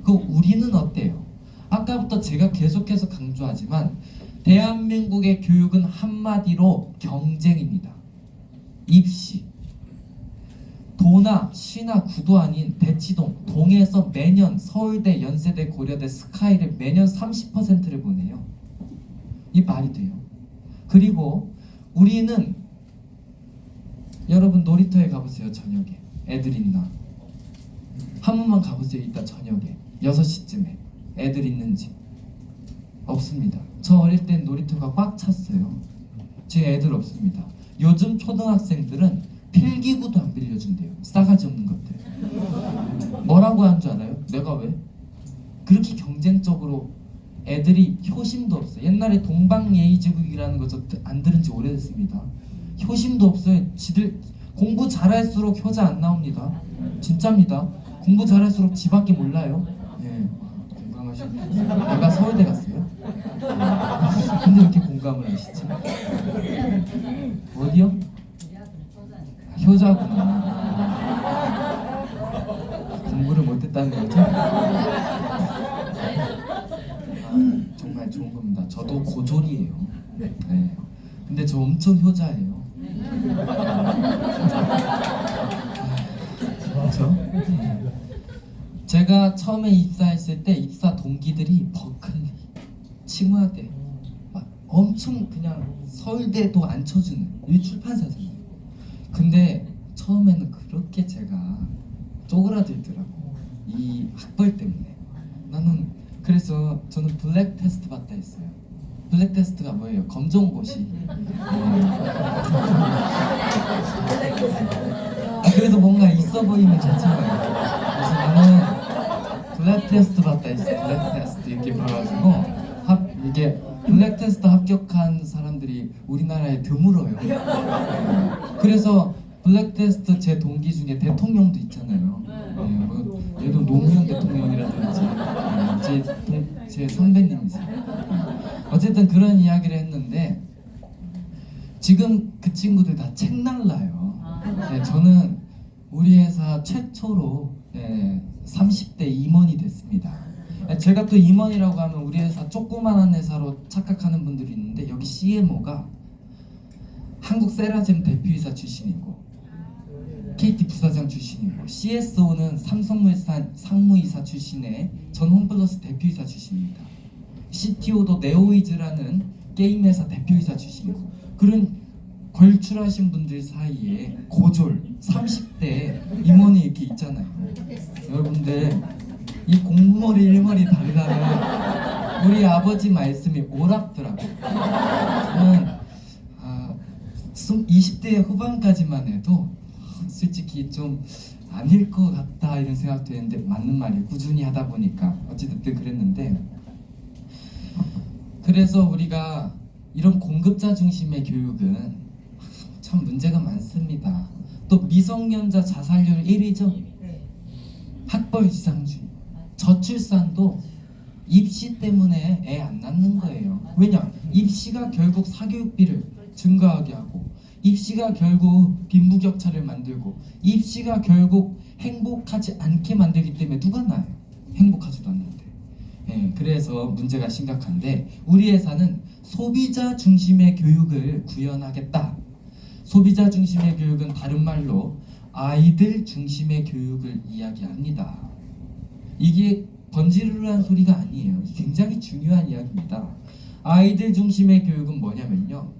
그 우리는 어때요? 아까부터 제가 계속해서 강조하지만 대한민국의 교육은 한마디로 경쟁입니다. 입시. 도나 시나 구도 아닌 대치동, 동에서 매년 서울대, 연세대, 고려대, 스카이를 매년 30%를 보내요. 이 말이 돼요. 그리고 우리는 여러분 놀이터에 가보세요. 저녁에 애들 있나? 한 번만 가보세요. 이따 저녁에 6시쯤에 애들 있는지. 없습니다. 저 어릴 땐 놀이터가 꽉 찼어요. 지금 애들 없습니다. 요즘 초등학생들은 필기구도 안 빌려준대요. 싸가지 없는 것들. 뭐라고 한 줄 알아요? 내가 왜? 그렇게 경쟁적으로 애들이 효심도 없어요. 옛날에 동방예의지국이라는 거 저 안 들은 지 오래됐습니다. 효심도 없어요. 지들 공부 잘할수록 효자 안 나옵니다. 진짜입니다. 공부 잘할수록 지밖에 몰라요. 예, 공감하시죠? 내가 서울대 갔어요. 근데 이렇게 공감을 하시지? 어디요? 효자구나. 공부를 못했다는 거죠? 정말 좋은 겁니다. 저도 고졸이에요. 네. 근데 저 엄청 효자예요. 그렇죠? 제가 처음에 입사했을 때 입사 동기들이 버클리, 칭화대 막 엄청 그냥 서울대도 안 쳐주는 이 출판사잖아요. 근데 처음에는 그렇게 제가 쪼그라들더라고. 이 학벌 때문에. 그래서 저는 블랙 테스트 받다 했어요. 블랙 테스트가 뭐예요? 검정고시. 그래도 뭔가 있어 보이면 좋잖아요. 그래서 나는 블랙 테스트 받다 했어. 블랙 테스트 이렇게 봐가지고 이게 블랙 테스트 합격한 사람들이 우리나라에 드물어요. 그래서 블랙 테스트 제 동기 중에 대통령도 있잖아요. 얘도 노무현 대통령이라든지 제 선배님이세요. 어쨌든 그런 이야기를 했는데 지금 그 친구들 다 책 날라요. 네, 저는 우리 회사 최초로 30대 임원이 됐습니다. 제가 또 임원이라고 하면 우리 회사 조그만한 회사로 착각하는 분들이 있는데 여기 CMO가 한국 세라젬 대표이사 출신이고 KT 부사장 출신이고 CSO는 삼성물산 상무이사 출신의 전 홈플러스 대표이사 출신입니다. CTO도 네오이즈라는 게임 회사 대표이사 출신이고 그런 걸출하신 분들 사이에 고졸 30대 임원이 이렇게 있잖아요. 여러분들 이 공머리 일머리 다르다는 우리 아버지 말씀이 옳았더라고요. 저는 20대 후반까지만 해도 솔직히 좀 아닐 것 같다 이런 생각도 했는데 맞는 말이에요. 꾸준히 하다 보니까 어찌됐든 그랬는데 그래서 우리가 이런 공급자 중심의 교육은 참 문제가 많습니다. 또 미성년자 자살률 1위죠. 학벌 지상주의, 저출산도 입시 때문에 애 안 낳는 거예요. 왜냐? 입시가 결국 사교육비를 증가하게 하고, 입시가 결국 빈부격차를 만들고, 입시가 결국 행복하지 않게 만들기 때문에 누가 낳아요? 행복하지도 않는데. 예, 그래서 문제가 심각한데, 우리 회사는 소비자 중심의 교육을 구현하겠다. 소비자 중심의 교육은 다른 말로 아이들 중심의 교육을 이야기합니다. 이게 번지르르한 소리가 아니에요. 굉장히 중요한 이야기입니다. 아이들 중심의 교육은 뭐냐면요,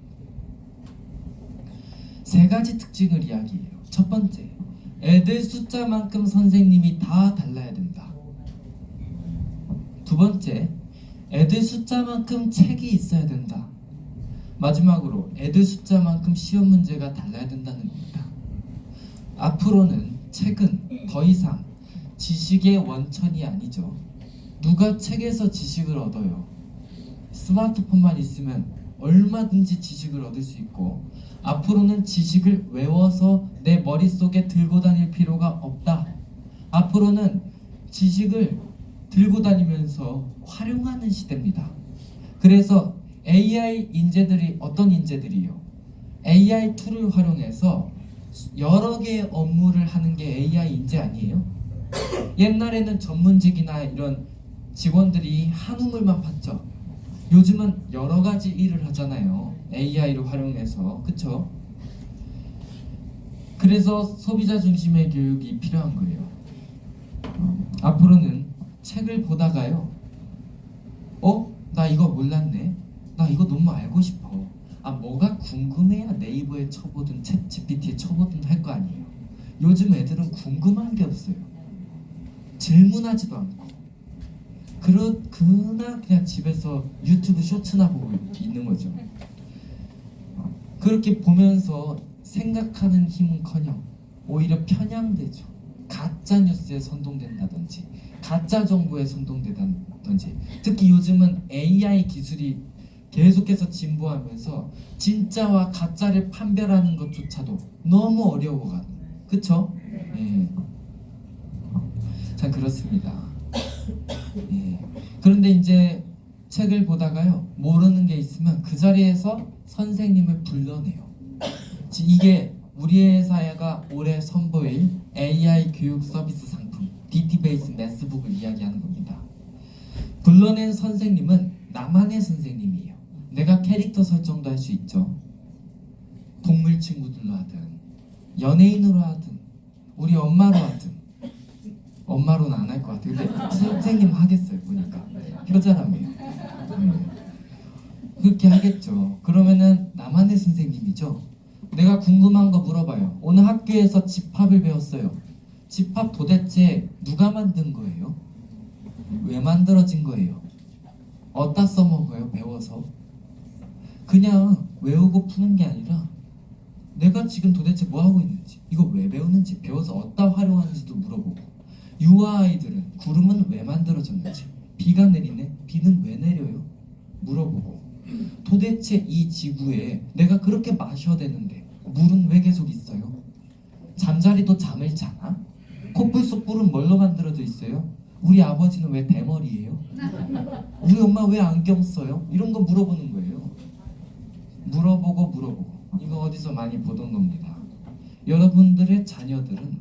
세 가지 특징을 이야기해요. 첫 번째, 애들 숫자만큼 선생님이 다 달라야 된다. 두 번째, 애들 숫자만큼 책이 있어야 된다. 마지막으로 애들 숫자만큼 시험 문제가 달라야 된다는 겁니다. 앞으로는 책은 더 이상 지식의 원천이 아니죠. 누가 책에서 지식을 얻어요? 스마트폰만 있으면 얼마든지 지식을 얻을 수 있고, 앞으로는 지식을 외워서 내 머릿속에 들고 다닐 필요가 없다. 앞으로는 지식을 들고 다니면서 활용하는 시대입니다. 그래서 AI 인재들이 어떤 인재들이요? AI 툴을 활용해서 여러 개의 업무를 하는 게 AI 인재 아니에요? 옛날에는 전문직이나 이런 직원들이 한 우물만 팠죠. 요즘은 여러 가지 일을 하잖아요. AI를 활용해서. 그쵸? 그래서 소비자 중심의 교육이 필요한 거예요. 앞으로는 책을 보다가요, 나 이거 몰랐네. 나 이거 너무 알고 싶어. 뭐가 궁금해야 네이버에 쳐보든 챗 GPT에 쳐보든 할 거 아니에요. 요즘 애들은 궁금한 게 없어요. 질문하지도 않고 그냥 집에서 유튜브 쇼츠나 보고 있는 거죠. 그렇게 보면서 생각하는 힘은커녕 오히려 편향되죠. 가짜 뉴스에 선동된다든지 가짜 정보에 선동된다든지, 특히 요즘은 AI 기술이 계속해서 진보하면서 진짜와 가짜를 판별하는 것조차도 너무 어려워가는, 그쵸? 예. 참 그렇습니다. 예. 그런데 이제 책을 보다가요, 모르는 게 있으면 그 자리에서 선생님을 불러내요. 이게 우리 회사가 올해 선보일 AI 교육 서비스 상품 DT베이스 매스북을 이야기하는 겁니다. 불러낸 선생님은 나만의 선생님이에요. 내가 캐릭터 설정도 할 수 있죠. 동물 친구들로 하든 연예인으로 하든 우리 엄마로 하든. 엄마로는 안 할 것 같아요. 근데 선생님 하겠어요. 보니까 효자라며요. 그렇게 하겠죠. 그러면은 나만의 선생님이죠. 내가 궁금한 거 물어봐요. 오늘 학교에서 집합을 배웠어요. 집합 도대체 누가 만든 거예요? 왜 만들어진 거예요? 어디다 써먹어요? 배워서? 그냥 외우고 푸는 게 아니라 내가 지금 도대체 뭐 하고 있는지, 이거 왜 배우는지, 배워서 어디다 활용하는지도 물어보고, 유아아이들은 구름은 왜 만들어졌는지, 비가 내리네? 비는 왜 내려요? 물어보고, 도대체 이 지구에 내가 그렇게 마셔야 되는데 물은 왜 계속 있어요? 잠자리도 잠을 자나? 코뿔 속 뿔은 뭘로 만들어져 있어요? 우리 아버지는 왜 대머리예요? 우리 엄마 왜 안경 써요? 이런 거 물어보는 거예요. 물어보고 이거 어디서 많이 보던 겁니다. 여러분들의 자녀들은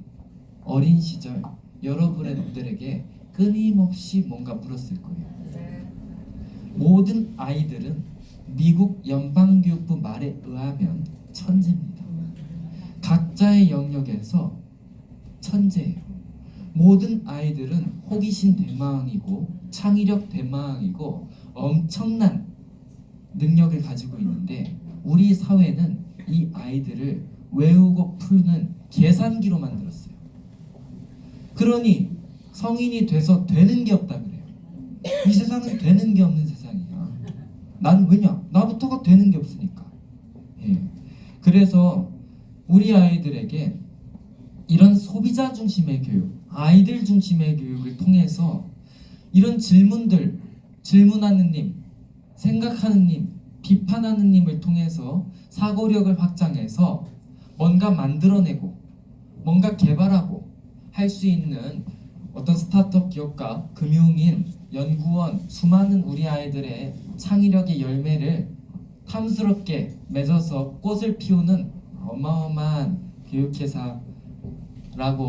어린 시절 여러분들에게 끊임없이 뭔가 물었을 거예요. 모든 아이들은 미국 연방교육부 말에 의하면 천재입니다. 각자의 영역에서 천재예요. 모든 아이들은 호기심 대망이고 창의력 대망이고 엄청난 능력을 가지고 있는데, 우리 사회는 이 아이들을 외우고 푸는 계산기로 만들었어요. 그러니 성인이 돼서 되는 게 없다 그래요. 이 세상은 되는 게 없는 세상이야. 난 왜냐? 나부터가 되는 게 없으니까. 예. 그래서 우리 아이들에게 이런 소비자 중심의 교육, 아이들 중심의 교육을 통해서 이런 질문들, 질문하는 님, 생각하는 님, 비판하는 님을 통해서 사고력을 확장해서 뭔가 만들어내고 뭔가 개발하고 할 수 있는 어떤 스타트업 기업가, 금융인, 연구원, 수많은 우리 아이들의 창의력의 열매를 탐스럽게 맺어서 꽃을 피우는 어마어마한 교육회사라고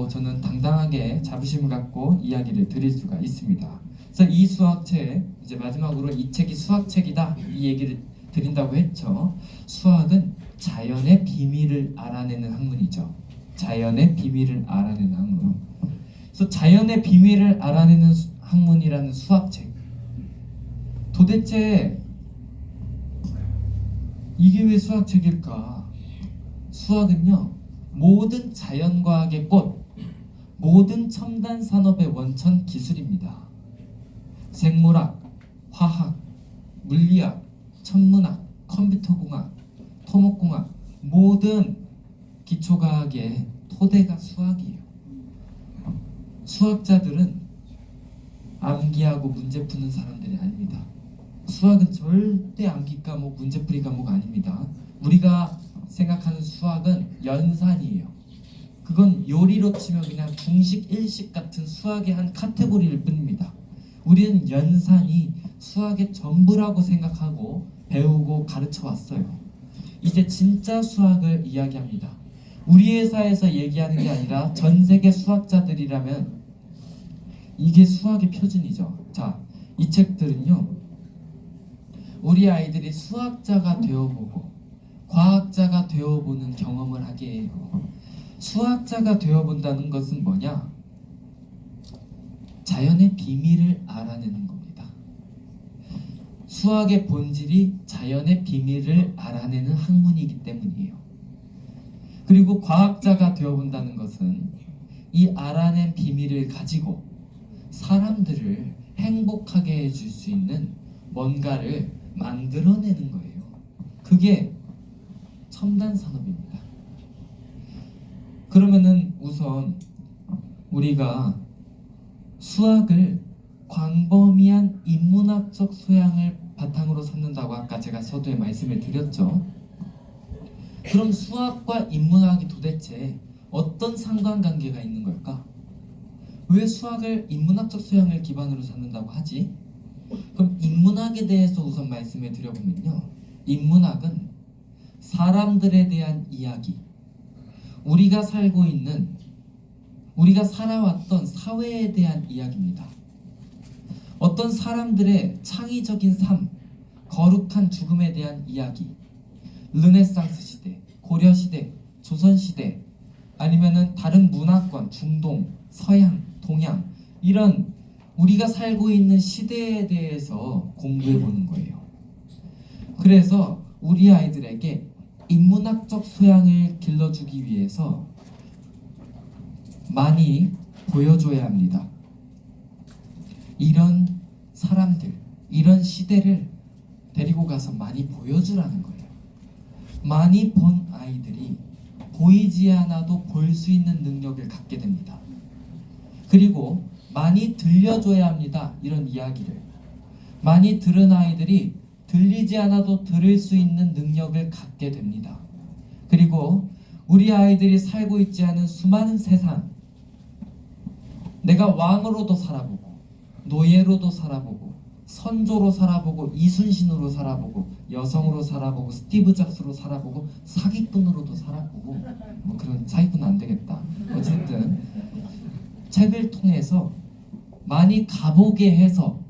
저는 당당하게 자부심을 갖고 이야기를 드릴 수가 있습니다. 그래서 이 수학책, 이제 마지막으로 이 책이 수학책이다 이 얘기를 드린다고 했죠. 수학은 자연의 비밀을 알아내는 학문이죠. 자연의 비밀을 알아내는 학문. 그래서 자연의 비밀을 알아내는 학문이라는 수학책. 도대체 이게 왜 수학책일까? 수학은요, 모든 자연과학의 꽃, 모든 첨단 산업의 원천 기술입니다. 생물학, 화학, 물리학, 천문학, 컴퓨터공학, 토목공학, 모든 기초과학의 토대가 수학이에요. 수학자들은 암기하고 문제 푸는 사람들이 아닙니다. 수학은 절대 암기 과목, 문제풀이 과목 아닙니다. 우리가 생각하는 수학은 연산이에요. 그건 요리로 치면 그냥 중식, 일식 같은 수학의 한 카테고리일 뿐입니다. 우리는 연산이 수학의 전부라고 생각하고 배우고 가르쳐 왔어요. 이제 진짜 수학을 이야기합니다. 우리 회사에서 얘기하는 게 아니라 전 세계 수학자들이라면 이게 수학의 표준이죠. 자, 이 책들은요, 우리 아이들이 수학자가 되어보고 과학자가 되어보는 경험을 하게 해요. 수학자가 되어본다는 것은 뭐냐? 자연의 비밀을 알아내는 겁니다. 수학의 본질이 자연의 비밀을 알아내는 학문이기 때문이에요. 그리고 과학자가 되어본다는 것은 이 알아낸 비밀을 가지고 사람들을 행복하게 해줄 수 있는 뭔가를 만들어내는 거예요. 그게 첨단 산업입니다. 그러면은 우선 우리가 수학을 광범위한 인문학적 소양을 바탕으로 삼는다고 아까 제가 서두에 말씀을 드렸죠. 그럼 수학과 인문학이 도대체 어떤 상관관계가 있는 걸까? 왜 수학을 인문학적 소양을 기반으로 삼는다고 하지? 그럼 인문학에 대해서 우선 말씀을 드려보면요, 인문학은 사람들에 대한 이야기, 우리가 살고 있는, 우리가 살아왔던 사회에 대한 이야기입니다. 어떤 사람들의 창의적인 삶, 거룩한 죽음에 대한 이야기, 르네상스 시대, 고려 시대, 조선 시대, 아니면은 다른 문화권, 중동, 서양, 동양, 이런 우리가 살고 있는 시대에 대해서 공부해 보는 거예요. 그래서 우리 아이들에게 인문학적 소양을 길러주기 위해서 많이 보여줘야 합니다. 이런 사람들, 이런 시대를 데리고 가서 많이 보여주라는 거예요. 많이 본 아이들이 보이지 않아도 볼 수 있는 능력을 갖게 됩니다. 그리고 많이 들려줘야 합니다. 이런 이야기를. 많이 들은 아이들이 들리지 않아도 들을 수 있는 능력을 갖게 됩니다. 그리고 우리 아이들이 살고 있지 않은 수많은 세상, 내가 왕으로도 살아보고 노예로도 살아보고 선조로 살아보고 이순신으로 살아보고 여성으로 살아보고 스티브 잡스로 살아보고 사기꾼으로도 살아보고, 뭐 그런 사기꾼은 안 되겠다. 어쨌든 책을 통해서 많이 가보게 해서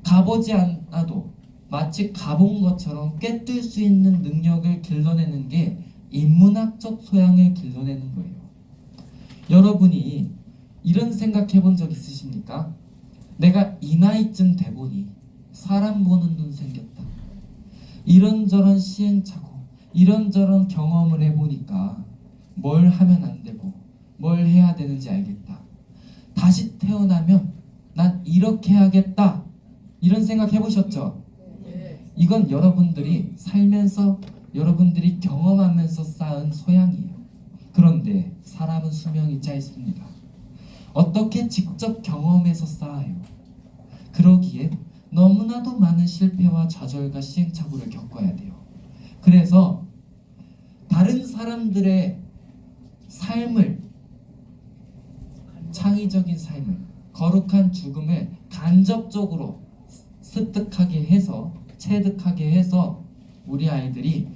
가보지 않아도 마치 가본 것처럼 꿰뚫 수 있는 능력을 길러내는 게 인문학적 소양을 길러내는 거예요. 여러분이 이런 생각해 본 적 있으십니까? 내가 이 나이쯤 돼보니 사람 보는 눈 생겼다. 이런저런 시행착오, 이런저런 경험을 해보니까 뭘 하면 안 되고 뭘 해야 되는지 알겠다. 다시 태어나면 난 이렇게 하겠다. 이런 생각 해보셨죠? 이건 여러분들이 살면서 여러분들이 경험하면서 쌓은 소양이에요. 그런데 사람은 수명이 짧습니다. 어떻게 직접 경험해서 쌓아요? 그러기에 너무나도 많은 실패와 좌절과 시행착오를 겪어야 돼요. 그래서 다른 사람들의 삶을, 창의적인 삶을, 거룩한 죽음을 간접적으로 습득하게 해서, 체득하게 해서 우리 아이들이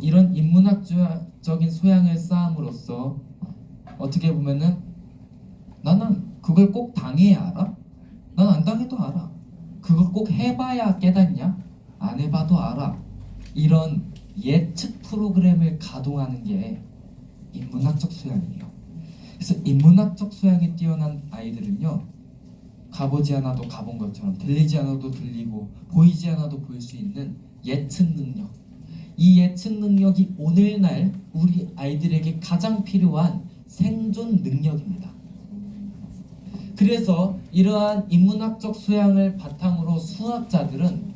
이런 인문학적인 소양을 쌓음으로써 어떻게 보면은 나는 그걸 꼭 당해야 알아? 난 안 당해도 알아. 그걸 꼭 해봐야 깨닫냐? 안 해봐도 알아. 이런 예측 프로그램을 가동하는 게 인문학적 소양이에요. 그래서 인문학적 소양이 뛰어난 아이들은요, 가보지 않아도 가본 것처럼, 들리지 않아도 들리고 보이지 않아도 보일 수 있는 예측 능력, 이 예측 능력이 오늘날 우리 아이들에게 가장 필요한 생존 능력입니다. 그래서 이러한 인문학적 소양을 바탕으로 수학자들은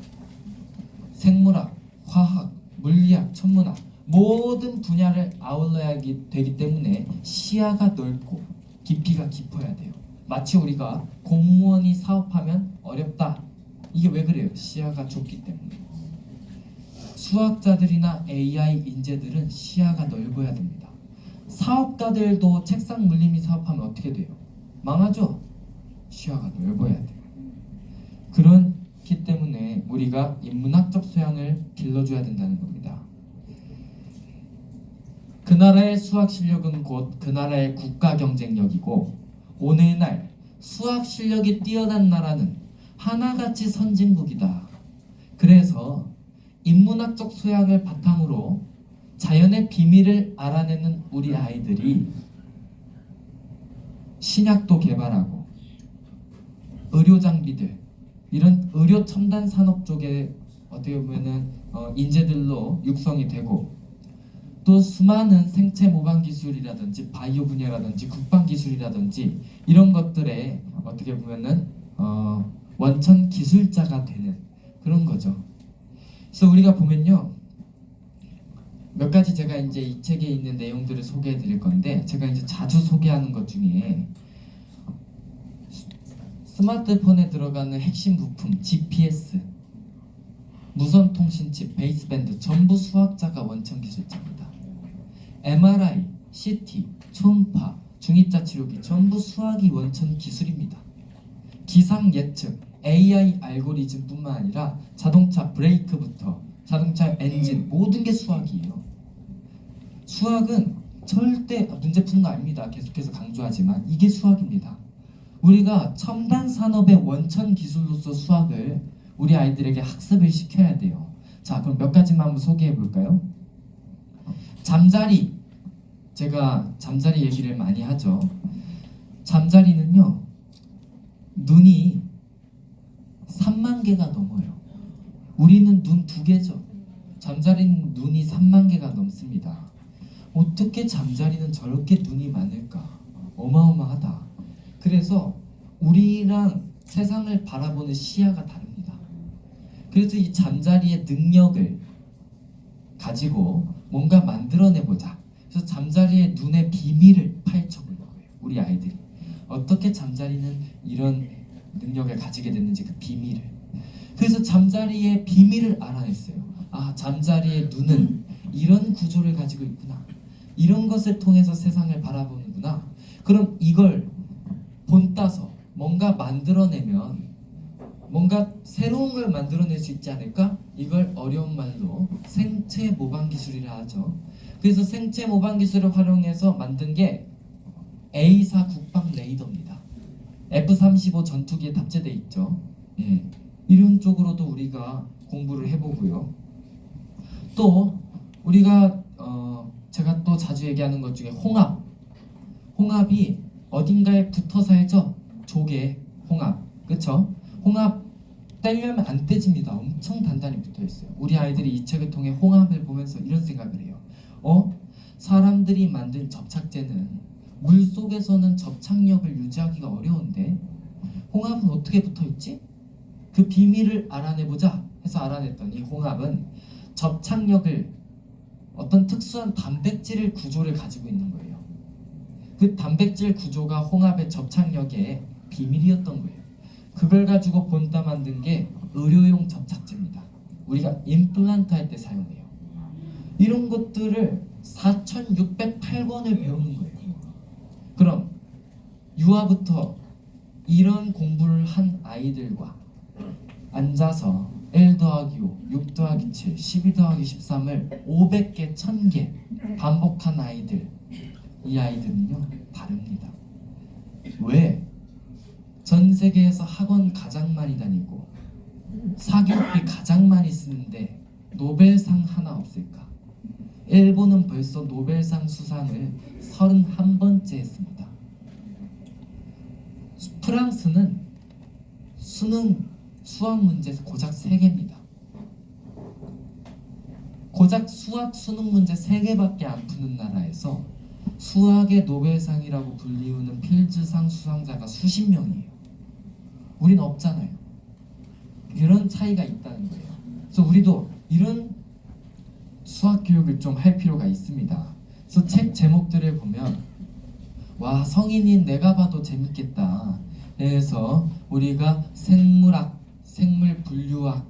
생물학, 화학, 물리학, 천문학 모든 분야를 아울러야 되기 때문에 시야가 넓고 깊이가 깊어야 돼요. 마치 우리가 공무원이 사업하면 어렵다. 이게 왜 그래요? 시야가 좁기 때문에. 수학자들이나 AI 인재들은 시야가 넓어야 됩니다. 사업가들도 책상 물림이 사업하면 어떻게 돼요? 망하죠? 시야가 넓어야 돼요. 그렇기 때문에 우리가 인문학적 소양을 길러줘야 된다는 겁니다. 그 나라의 수학 실력은 곧 그 나라의 국가 경쟁력이고, 오늘날 수학 실력이 뛰어난 나라는 하나같이 선진국이다. 그래서 인문학적 소양을 바탕으로 자연의 비밀을 알아내는 우리 아이들이 신약도 개발하고 의료 장비들, 이런 의료 첨단 산업 쪽에 어떻게 보면은 인재들로 육성이 되고, 또 수많은 생체 모방 기술이라든지 바이오 분야라든지 국방 기술이라든지 이런 것들에 어떻게 보면은 원천 기술자가 되는 그런 거죠. 그래서 우리가 보면요, 몇 가지 제가 이제 이 책에 있는 내용들을 소개해 드릴 건데, 제가 이제 자주 소개하는 것 중에 스마트폰에 들어가는 핵심 부품 GPS, 무선 통신칩, 베이스밴드 전부 수학자가 원천 기술자입니다. MRI, CT, 초음파, 중입자 치료기 전부 수학이 원천 기술입니다. 기상 예측, AI 알고리즘뿐만 아니라 자동차 브레이크부터 자동차 엔진 모든 게 수학이에요. 수학은 절대 문제 푸는 거 아닙니다. 계속해서 강조하지만 이게 수학입니다. 우리가 첨단 산업의 원천 기술로서 수학을 우리 아이들에게 학습을 시켜야 돼요. 자, 그럼 몇 가지만 한번 소개해 볼까요? 잠자리, 제가 잠자리 얘기를 많이 하죠. 잠자리는요, 눈이 3만 개가 넘어요. 우리는 눈 2개죠. 잠자리는 눈이 3만 개가 넘습니다. 어떻게 잠자리는 저렇게 눈이 많을까? 어마어마하다. 그래서 우리랑 세상을 바라보는 시야가 다릅니다. 그래서 이 잠자리의 능력을 가지고 뭔가 만들어내보자. 그래서 잠자리의 눈의 비밀을 파헤쳐볼 거예요. 우리 아이들이 어떻게 잠자리는 이런 능력을 가지게 됐는지 그 비밀을. 그래서 잠자리의 비밀을 알아냈어요. 아, 잠자리의 눈은 이런 구조를 가지고 있구나. 이런 것을 통해서 세상을 바라보는구나. 그럼 이걸 본따서 뭔가 만들어내면 뭔가 새로운 걸 만들어낼 수 있지 않을까? 이걸 어려운 말로 생체 모방 기술이라 하죠. 그래서 생체 모방 기술을 활용해서 만든 게 A4 국방 레이더입니다. F-35 전투기에 탑재되어 있죠. 예. 이런 쪽으로도 우리가 공부를 해보고요. 또 우리가 제가 또 자주 얘기하는 것 중에 홍합이 어딘가에 붙어 살죠. 조개, 홍합, 그쵸? 홍합 떼려면 안 떼집니다. 엄청 단단히 붙어 있어요. 우리 아이들이 이 책을 통해 홍합을 보면서 이런 생각을 해요. 사람들이 만든 접착제는 물 속에서는 접착력을 유지하기가 어려운데 홍합은 어떻게 붙어 있지? 그 비밀을 알아내보자 해서 알아냈더니 홍합은 접착력을, 어떤 특수한 단백질 구조를 가지고 있는 거예요. 그 단백질 구조가 홍합의 접착력의 비밀이었던 거예요. 그걸 가지고 본따 만든 게 의료용 접착제입니다. 우리가 임플란트 할 때 사용해요. 이런 것들을 4,608권을 배우는 거예요. 그럼 유아부터 이런 공부를 한 아이들과 앉아서 1 더하기 5, 6 더하기 7, 12 더하기 13을 500개, 1000개 반복한 아이들, 이 아이들은요 다릅니다. 왜? 전 세계에서 학원 가장 많이 다니고 사교육비 가장 많이 쓰는데 노벨상 하나 없을까? 일본은 벌써 노벨상 수상을 31번째 했습니다. 프랑스는 수학 문제에서 고작 3개입니다. 고작 수학 수능 문제 3개밖에 안 푸는 나라에서 수학의 노벨상이라고 불리우는 필즈상 수상자가 수십 명이에요. 우린 없잖아요. 이런 차이가 있다는 거예요. 그래서 우리도 이런 수학 교육을 좀 할 필요가 있습니다. 그래서 책 제목들을 보면 와, 성인인 내가 봐도 재밌겠다. 그래서 우리가 생물학, 생물 분류학,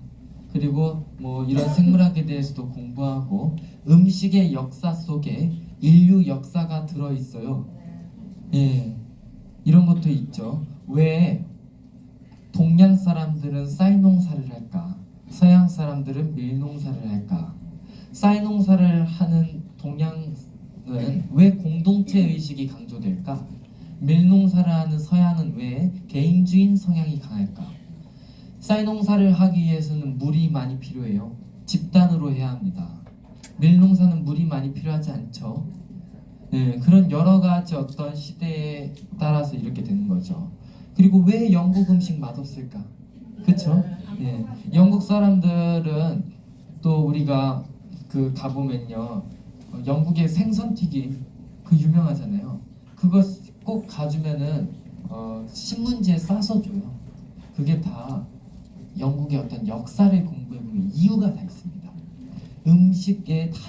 그리고 뭐 이런 생물학에 대해서도 공부하고 음식의 역사 속에 인류 역사가 들어 있어요. 예, 이런 것도 있죠. 왜 동양 사람들은 쌀 농사를 할까? 서양 사람들은 밀 농사를 할까? 쌀 농사를 하는 동양은 왜 공동체 의식이 강조될까? 밀 농사를 하는 서양은 왜 개인주의 성향이 강할까? 쌀 농사를 하기 위해서는 물이 많이 필요해요. 집단으로 해야 합니다. 밀 농사는 물이 많이 필요하지 않죠. 네, 그런 여러 가지 어떤 시대에 따라서 이렇게 되는 거죠. 그리고 왜 영국 음식 맛없을까? 그쵸? 네, 영국 사람들은 또 우리가 그 가보면요, 영국의 생선튀김 그 유명하잖아요. 그거 꼭 가주면은 신문지에 싸서 줘요. 그게 다 영국의 어떤 역사를 공부해보면 이유가 다 있습니다. 음식에 다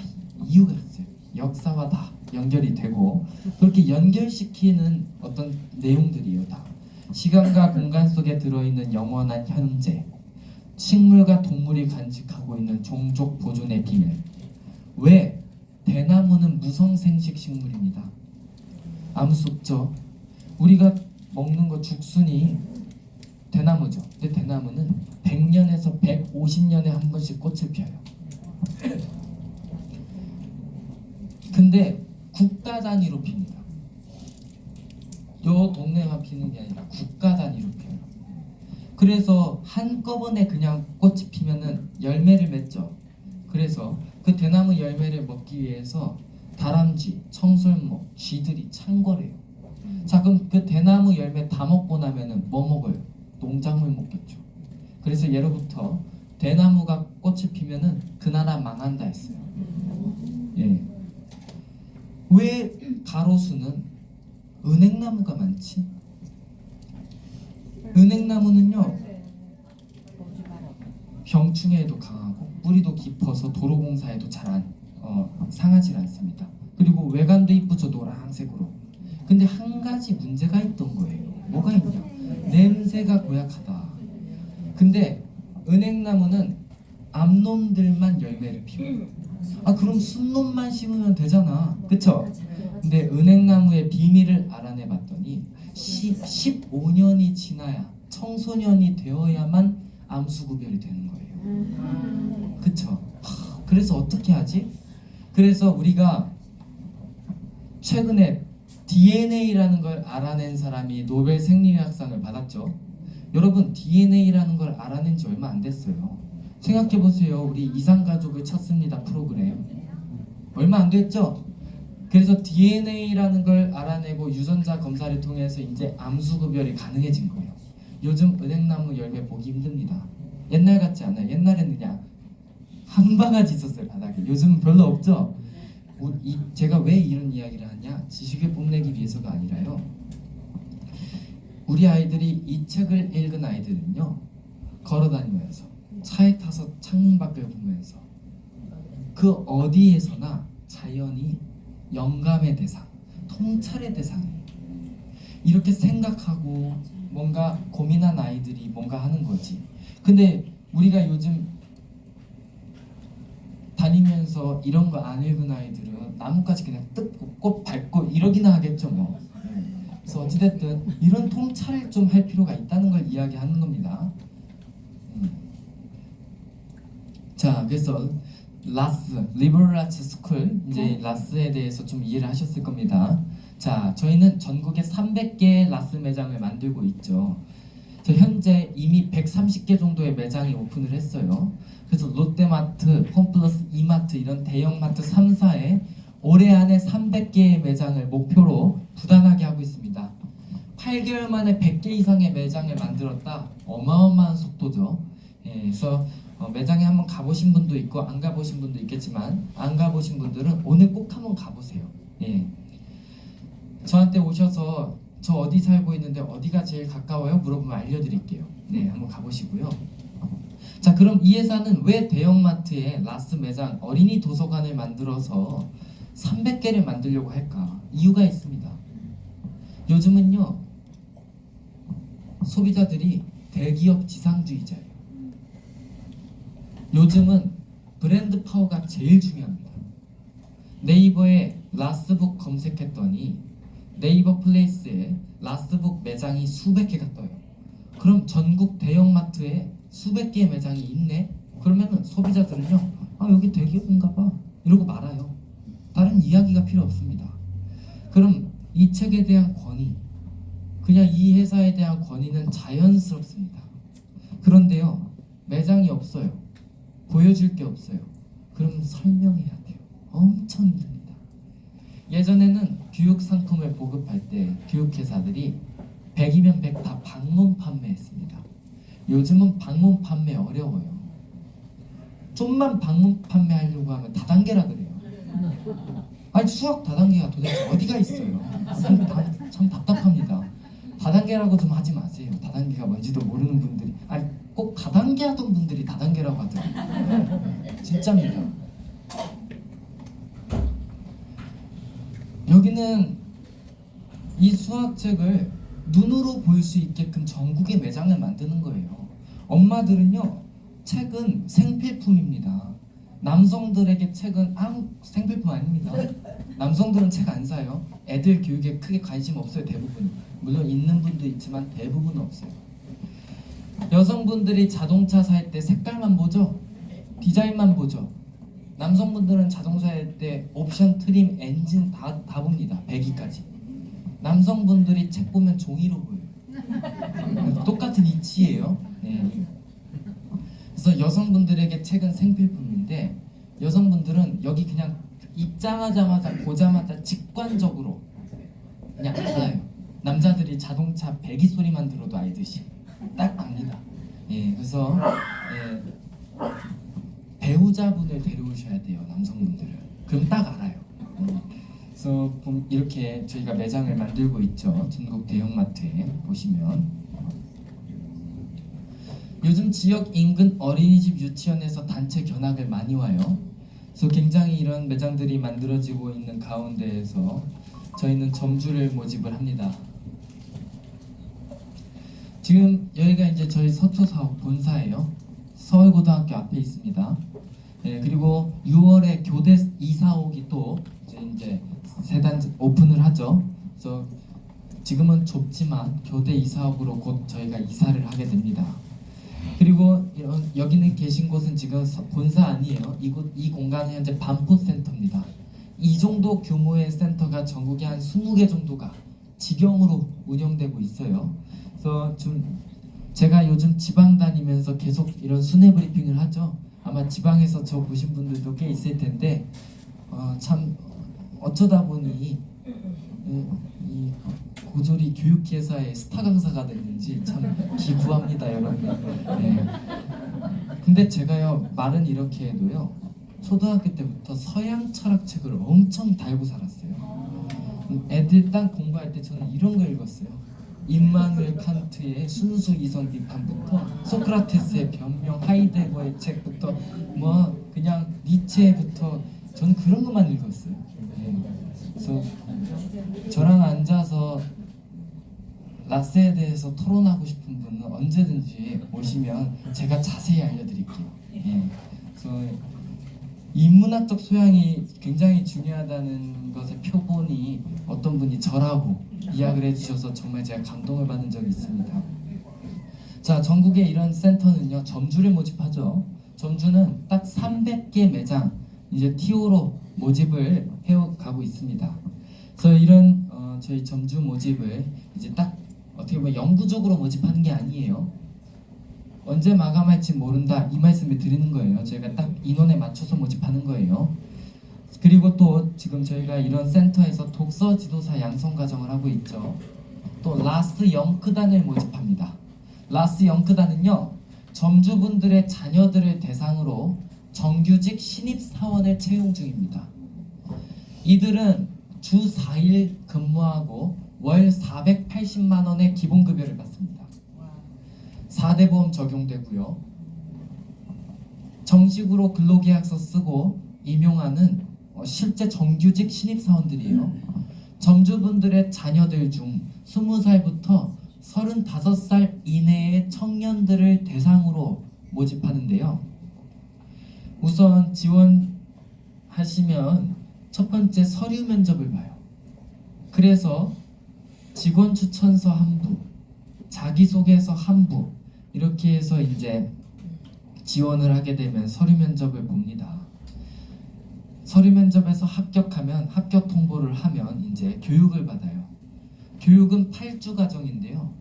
이유가 있어요. 역사와 다 연결이 되고 그렇게 연결시키는 어떤 내용들이에요. 다 시간과 공간 속에 들어있는 영원한 현재, 식물과 동물이 간직하고 있는 종족 보존의 비밀. 왜? 대나무는 무성생식 식물입니다. 아무 수 없죠. 우리가 먹는 거 죽순이 대나무죠. 근데 대나무는 100년에서 150년에 한 번씩 꽃을 펴요. 근데 국가 단위로 핍니다. 요 동네만 피는 게 아니라 국가 단위로 펴요. 그래서 한꺼번에 그냥 꽃이 피면은 열매를 맺죠. 그래서 그 대나무 열매를 먹기 위해서 다람쥐, 청설모, 쥐들이 창궐해요. 자, 그럼 그 대나무 열매 다 먹고 나면은 뭐 먹어요? 농작물 먹겠죠. 그래서 예로부터 대나무가 꽃을 피면은 그 나라 망한다 했어요. 예. 왜 가로수는 은행나무가 많지? 은행나무는요 병충해에도 강하고 뿌리도 깊어서 도로공사에도 잘 상하지 않습니다. 그리고 외관도 이쁘죠, 노란색으로. 근데 한 가지 문제가 있던 거예요. 뭐가 있냐? 냄새가 고약하다. 근데 은행나무는 암놈들만 열매를 피워요. 아, 그럼 순놈만 심으면 되잖아, 그쵸? 근데 은행나무의 비밀을 알아내 봤더니 15년이 지나야, 청소년이 되어야만 암수 구별이 되는 거예요. 그쵸? 그래서 어떻게 하지? 그래서 우리가 최근에 DNA라는 걸 알아낸 사람이 노벨 생리학상을 받았죠. 여러분, DNA라는 걸 알아낸 지 얼마 안 됐어요. 생각해보세요. 우리 이산가족을 찾습니다 프로그램 얼마 안 됐죠? 그래서 DNA라는 걸 알아내고 유전자 검사를 통해서 이제 암수 구별이 가능해진 거예요. 요즘 은행나무 열매 보기 힘듭니다. 옛날 같지 않아요. 옛날에는 그냥 한 바가지 있었어요, 바닥에. 요즘은 별로 없죠? 제가 왜 이런 이야기를 하냐, 지식을 뽐내기 위해서가 아니라요, 우리 아이들이 이 책을 읽은 아이들은요 걸어다니면서 차에 타서 창문 밖을 보면서 그 어디에서나 자연이 영감의 대상, 통찰의 대상이에요. 이렇게 생각하고 뭔가 고민한 아이들이 뭔가 하는 거지. 근데 우리가 요즘 다니면서 이런 거 안 읽은 아이들은 나뭇가지 그냥 뜯고 꽃 밟고 이러기나 하겠죠 뭐. 그래서 어찌됐든 이런 통찰을 좀 할 필요가 있다는 걸 이야기하는 겁니다. 자, 그래서 라스, 리버럴 아츠 스쿨, 이제 라스에 대해서 좀 이해를 하셨을 겁니다. 자, 저희는 전국에 300개의 라스 매장을 만들고 있죠. 현재 이미 130개 정도의 매장이 오픈을 했어요. 그래서 롯데마트, 홈플러스, 이마트 이런 대형마트 3사에 올해 안에 300개의 매장을 목표로 부단하게 하고 있습니다. 8개월 만에 100개 이상의 매장을 만들었다. 어마어마한 속도죠. 그래서 매장에 한번 가보신 분도 있고 안 가보신 분도 있겠지만 안 가보신 분들은 오늘 꼭 한번 가보세요. 저한테 오셔서 저 어디 살고 있는데 어디가 제일 가까워요? 물어보면 알려드릴게요. 한번 가보시고요. 자, 그럼 이 회사는 왜 대형마트에 라스 매장, 어린이 도서관을 만들어서 300개를 만들려고 할까? 이유가 있습니다. 요즘은요, 소비자들이 대기업 지상주의자예요. 요즘은 브랜드 파워가 제일 중요합니다. 네이버에 라스북 검색했더니 네이버 플레이스에 라스북 매장이 수백 개가 떠요. 그럼 전국 대형마트에 수백 개의 매장이 있네? 그러면은 소비자들은요, 아, 여기 대기업인가 봐 이러고 말아요. 다른 이야기가 필요 없습니다. 그럼 이 책에 대한 권위, 그냥 이 회사에 대한 권위는 자연스럽습니다. 그런데요, 매장이 없어요. 보여줄 게 없어요. 그럼 설명해야 돼요. 엄청 힘듭니다. 예전에는 교육 상품을 보급할 때 교육회사들이 100이면 100 다 방문 판매했습니다. 요즘은 방문 판매 어려워요. 좀만 방문 판매하려고 하면 다단계라 그래요. 아니, 수학 다단계가 도대체 어디가 있어요? 참 답답합니다. 다단계라고 좀 하지 마세요. 다단계가 뭔지도 모르는 분들이, 아니 꼭 다단계 하던 분들이 다단계라고 하더라고요. 진짜입니다. 여기는 이 수학책을 눈으로 볼 수 있게끔 전국의 매장을 만드는 거예요. 엄마들은요, 책은 생필품입니다. 남성들에게 책은 아무 생필품 아닙니다. 남성들은 책 안 사요. 애들 교육에 크게 관심 없어요. 대부분. 물론 있는 분도 있지만 대부분은 없어요. 여성분들이 자동차 살 때 색깔만 보죠. 디자인만 보죠. 남성분들은 자동차 살 때 옵션, 트림, 엔진 다 봅니다. 배기까지. 남성분들이 책 보면 종이로 보여요. 똑같은 이치예요. 그래서 여성분들에게 책은 생필품인데 여성분들은 여기 그냥 입장하자마자 보자마자 직관적으로 그냥 알아요. 남자들이 자동차 배기 소리만 들어도 알듯이 딱 압니다. 그래서 배우자분을 데려오셔야 돼요. 남성분들은. 그럼 딱 알아요. 그래서 이렇게 저희가 매장을 만들고 있죠. 전국 대형마트에 보시면 요즘 지역 인근 어린이집 유치원에서 단체 견학을 많이 와요. 그래서 굉장히 이런 매장들이 만들어지고 있는 가운데에서 저희는 점주를 모집을 합니다. 지금 여기가 이제 저희 서초사업 본사예요. 서울고등학교 앞에 있습니다. 그리고 6월에 교대 이사옥이 또 이제 세단 오픈을 하죠. 그래서 지금은 좁지만 교대 이사옥으로 곧 저희가 이사를 하게 됩니다. 그리고 여기는 계신 곳은 지금 본사 아니에요. 이 공간은 현재 반포센터입니다. 이 정도 규모의 센터가 전국에 한 20개 정도가 직영으로 운영되고 있어요. 그래서 좀 제가 요즘 지방 다니면서 계속 이런 순회 브리핑을 하죠. 아마 지방에서 저 보신 분들도 꽤 있을 텐데 참 어쩌다 보니 이 고졸이 교육회사의 스타 강사가 됐는지 참 기구합니다, 여러분. 근데 제가요, 말은 이렇게 해도요, 초등학교 때부터 서양 철학책을 엄청 달고 살았어요. 애들 딱 공부할 때 저는 이런 거 읽었어요. 임마누엘 칸트의 순수 이성 비판부터 소크라테스의 변명, 하이데거의 책부터 뭐 그냥 니체부터 저는 그런 것만 읽었어요. 그래서 저랑 앉아서 라스에 대해서 토론하고 싶은 분은 언제든지 오시면 제가 자세히 알려드릴게요. 예. 그래서 인문학적 소양이 굉장히 중요하다는 것의 표본이 어떤 분이 저라고 이야기를 해주셔서 정말 제가 감동을 받은 적이 있습니다. 자, 전국에 이런 센터는요 점주를 모집하죠. 점주는 딱 300개 매장 이제 TO로 모집을 해가고 있습니다. 그래서 이런 저희 점주 모집을 이제 딱 어떻게 보면 영구적으로 모집하는 게 아니에요. 언제 마감할지 모른다 이 말씀을 드리는 거예요. 저희가 딱 인원에 맞춰서 모집하는 거예요. 그리고 또 지금 저희가 이런 센터에서 독서 지도사 양성 과정을 하고 있죠. 또 라스 영크단을 모집합니다. 라스 영크단은요 점주분들의 자녀들을 대상으로 정규직 신입 사원을 채용 중입니다. 이들은 주 4일 근무하고 월 480만 원의 기본급여를 받습니다. 4대 보험 적용되고요. 정식으로 근로계약서 쓰고 임용하는 실제 정규직 신입사원들이에요. 점주분들의 자녀들 중 20살부터 35살 이내의 청년들을 대상으로 모집하는데요. 우선 지원하시면 첫 번째 서류 면접을 봐요. 그래서 직원 추천서 한 부, 자기소개서 한 부 이렇게 해서 이제 지원을 하게 되면 서류 면접을 봅니다. 서류 면접에서 합격하면 합격 통보를 하면 이제 교육을 받아요. 교육은 8주 과정인데요.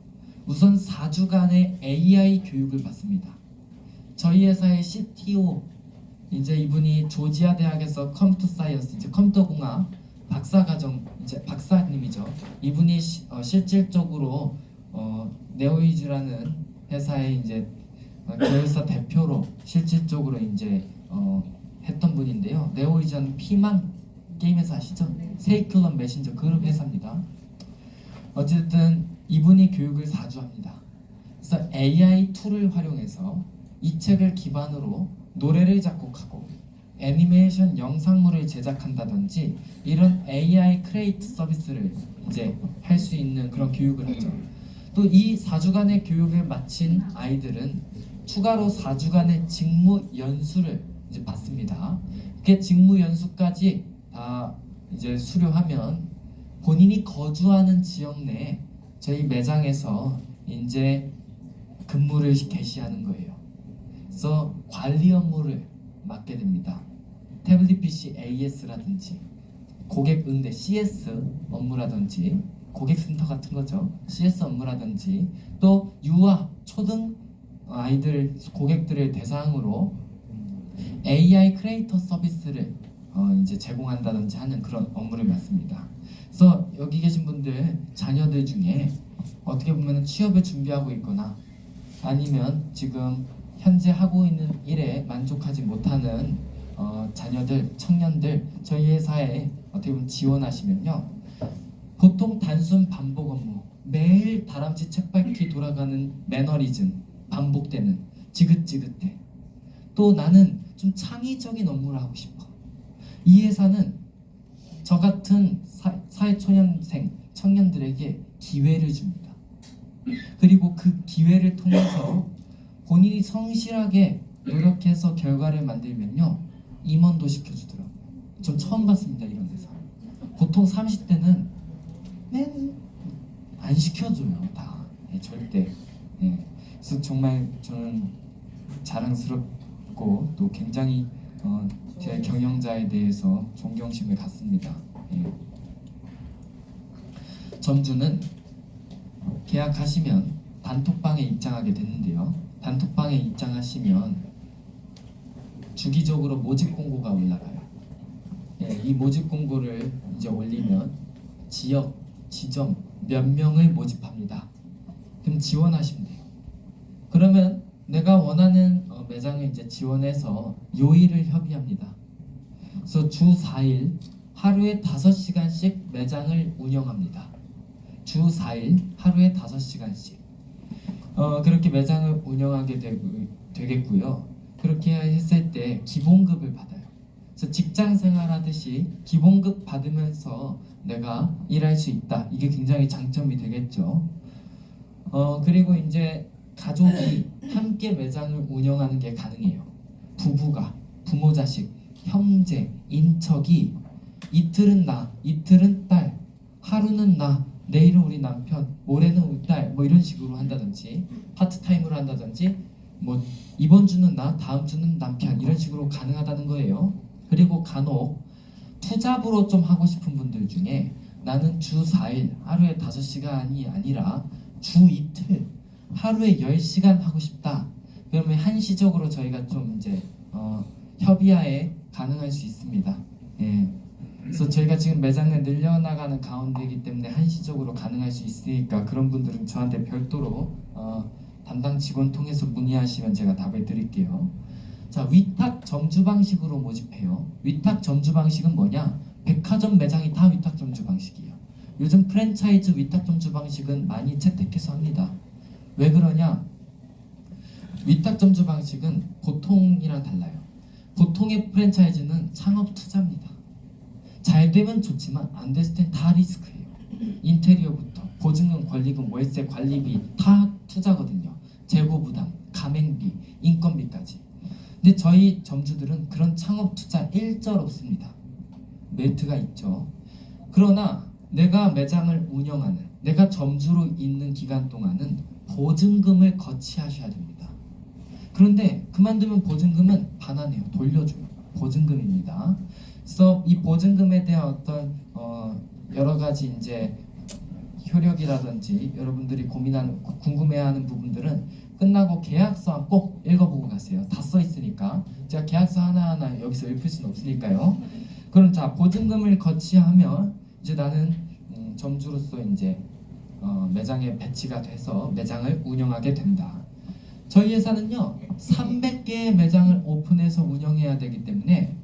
우선 4주간의 AI 교육을 받습니다. 저희 회사의 CTO 이제 이분이 조지아 대학에서 컴퓨터 사이언스 이제 컴퓨터 공학 박사 과정 이제 박사님이죠. 이분이 실질적으로 네오이즈라는 회사의 이제 계열사 대표로 실질적으로 이제 했던 분인데요. 네오이즈는 피망 게임 회사 아시죠? 세이클럽 메신저 그룹 회사입니다. 어쨌든 이분이 교육을 4주 합니다. 그래서 AI 툴을 활용해서 이 책을 기반으로 노래를 작곡하고 애니메이션 영상물을 제작한다든지 이런 AI 크리에이트 서비스를 이제 할 수 있는 그런 교육을 하죠. 또 이 4주간의 교육을 마친 아이들은 추가로 4주간의 직무 연수를 이제 받습니다. 그 직무 연수까지 다 이제 수료하면 본인이 거주하는 지역 내 저희 매장에서 이제 근무를 개시하는 거예요. 그래서 관리 업무를 맡게 됩니다. 태블릿 PC AS라든지 고객 응대 CS 업무라든지 고객센터 같은 거죠. CS 업무라든지 또 유아 초등 아이들 고객들을 대상으로 AI 크리에이터 서비스를 이제 제공한다든지 하는 그런 업무를 맡습니다. 그래서 여기 계신 분들 자녀들 중에 어떻게 보면 취업을 준비하고 있거나 아니면 지금 현재 하고 있는 일에 만족하지 못하는 자녀들, 청년들 저희 회사에 어떻게 보면 지원하시면요. 보통 단순 반복 업무, 매일 다람쥐 책밟기 돌아가는 매너리즘, 반복되는 지긋지긋해. 또 나는 좀 창의적인 업무를 하고 싶어. 이 회사는 저 같은 사회초년생 청년들에게 기회를 줍니다. 그리고 그 기회를 통해서 본인이 성실하게 노력해서 결과를 만들면요 임원도 시켜주더라고요. 전 처음 봤습니다 이런 회사. 보통 30대는 안 시켜줘요 다. 절대. 그래서 정말 저는 자랑스럽고 또 굉장히 제 경영자에 대해서 존경심을 갖습니다. 점주는 계약하시면 단톡방에 입장하게 되는데요. 단톡방에 입장하시면 주기적으로 모집 공고가 올라가요. 이 모집 공고를 이제 올리면 지역, 지점 몇 명을 모집합니다. 그럼 지원하시면 돼요. 그러면 내가 원하는 매장을 이제 지원해서 요일을 협의합니다. 그래서 주 4일 하루에 5시간씩 매장을 운영합니다. 주 4일 하루에 5시간씩 그렇게 매장을 운영하게 되겠고요. 그렇게 했을 때 기본급을 받아요. 그래서 직장 생활하듯이 기본급 받으면서 내가 일할 수 있다. 이게 굉장히 장점이 되겠죠. 그리고 이제 가족이 함께 매장을 운영하는 게 가능해요. 부부가, 부모 자식, 형제, 인척이 이틀은 나, 이틀은 딸, 하루는 나, 내일은 우리 남편, 모레는 우리 딸, 뭐 이런 식으로 한다든지, 파트타임으로 한다든지, 뭐 이번 주는 나, 다음 주는 남편, 이런 식으로 가능하다는 거예요. 그리고 간혹 투잡으로 좀 하고 싶은 분들 중에 나는 주 4일 하루에 5시간이 아니라 주 이틀 하루에 10시간 하고 싶다. 그러면 한시적으로 저희가 좀 이제 협의하에 가능할 수 있습니다. 예. 그래서 저희가 지금 매장을 늘려나가는 가운데이기 때문에 한시적으로 가능할 수 있으니까 그런 분들은 저한테 별도로 담당 직원 통해서 문의하시면 제가 답을 드릴게요. 자, 위탁 점주 방식으로 모집해요. 위탁 점주 방식은 뭐냐? 백화점 매장이 다 위탁 점주 방식이에요. 요즘 프랜차이즈 위탁 점주 방식은 많이 채택해서 합니다. 왜 그러냐? 위탁 점주 방식은 보통이랑 달라요. 보통의 프랜차이즈는 창업 투자입니다. 잘 되면 좋지만 안 됐을 땐 다 리스크예요. 인테리어부터 보증금, 권리금, 월세, 관리비 다 투자거든요. 재고 부담, 가맹비, 인건비까지. 근데 저희 점주들은 그런 창업 투자 일절 없습니다. 메리트가 있죠. 그러나 내가 매장을 운영하는, 내가 점주로 있는 기간 동안은 보증금을 거치하셔야 됩니다. 그런데 그만두면 보증금은 반환해요. 돌려줘요. 보증금입니다. 그래서 이 보증금에 대한 어떤 여러 가지 이제 효력이라든지 여러분들이 고민하는, 궁금해하는 부분들은 끝나고 계약서 꼭 읽어보고 가세요. 다 써 있으니까. 제가 계약서 하나하나 여기서 읽을 수는 없으니까요. 그럼 자, 보증금을 거치하면 이제 나는 점주로서 이제 매장에 배치가 돼서 매장을 운영하게 된다. 저희 회사는요 300개의 매장을 오픈해서 운영해야 되기 때문에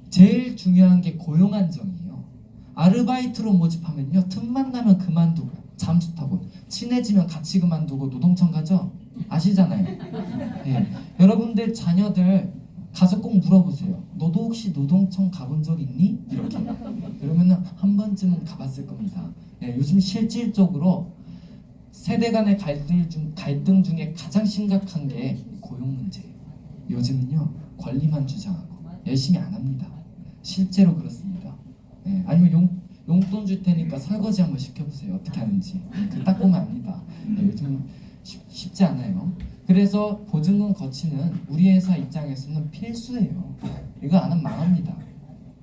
제일 중요한 게 고용 안정이에요. 아르바이트로 모집하면요 틈만 나면 그만두고 잠수 타고 친해지면 같이 그만두고 노동청 가죠? 아시잖아요. 네. 여러분들 자녀들 가서 꼭 물어보세요. 너도 혹시 노동청 가본 적 있니? 이렇게. 그러면은 한 번쯤은 가봤을 겁니다. 네, 요즘 실질적으로 세대 간의 갈등 중에 가장 심각한 게 고용 문제예요. 요즘은요 권리만 주장하고 열심히 안 합니다. 실제로 그렇습니다. 네, 아니면 용돈 줄 테니까 설거지 한번 시켜보세요. 어떻게 하는지. 그 딱 보면 압니다. 네, 요즘 쉽지 않아요. 그래서 보증금 거치는 우리 회사 입장에서는 필수예요. 이거 안 하면 망합니다.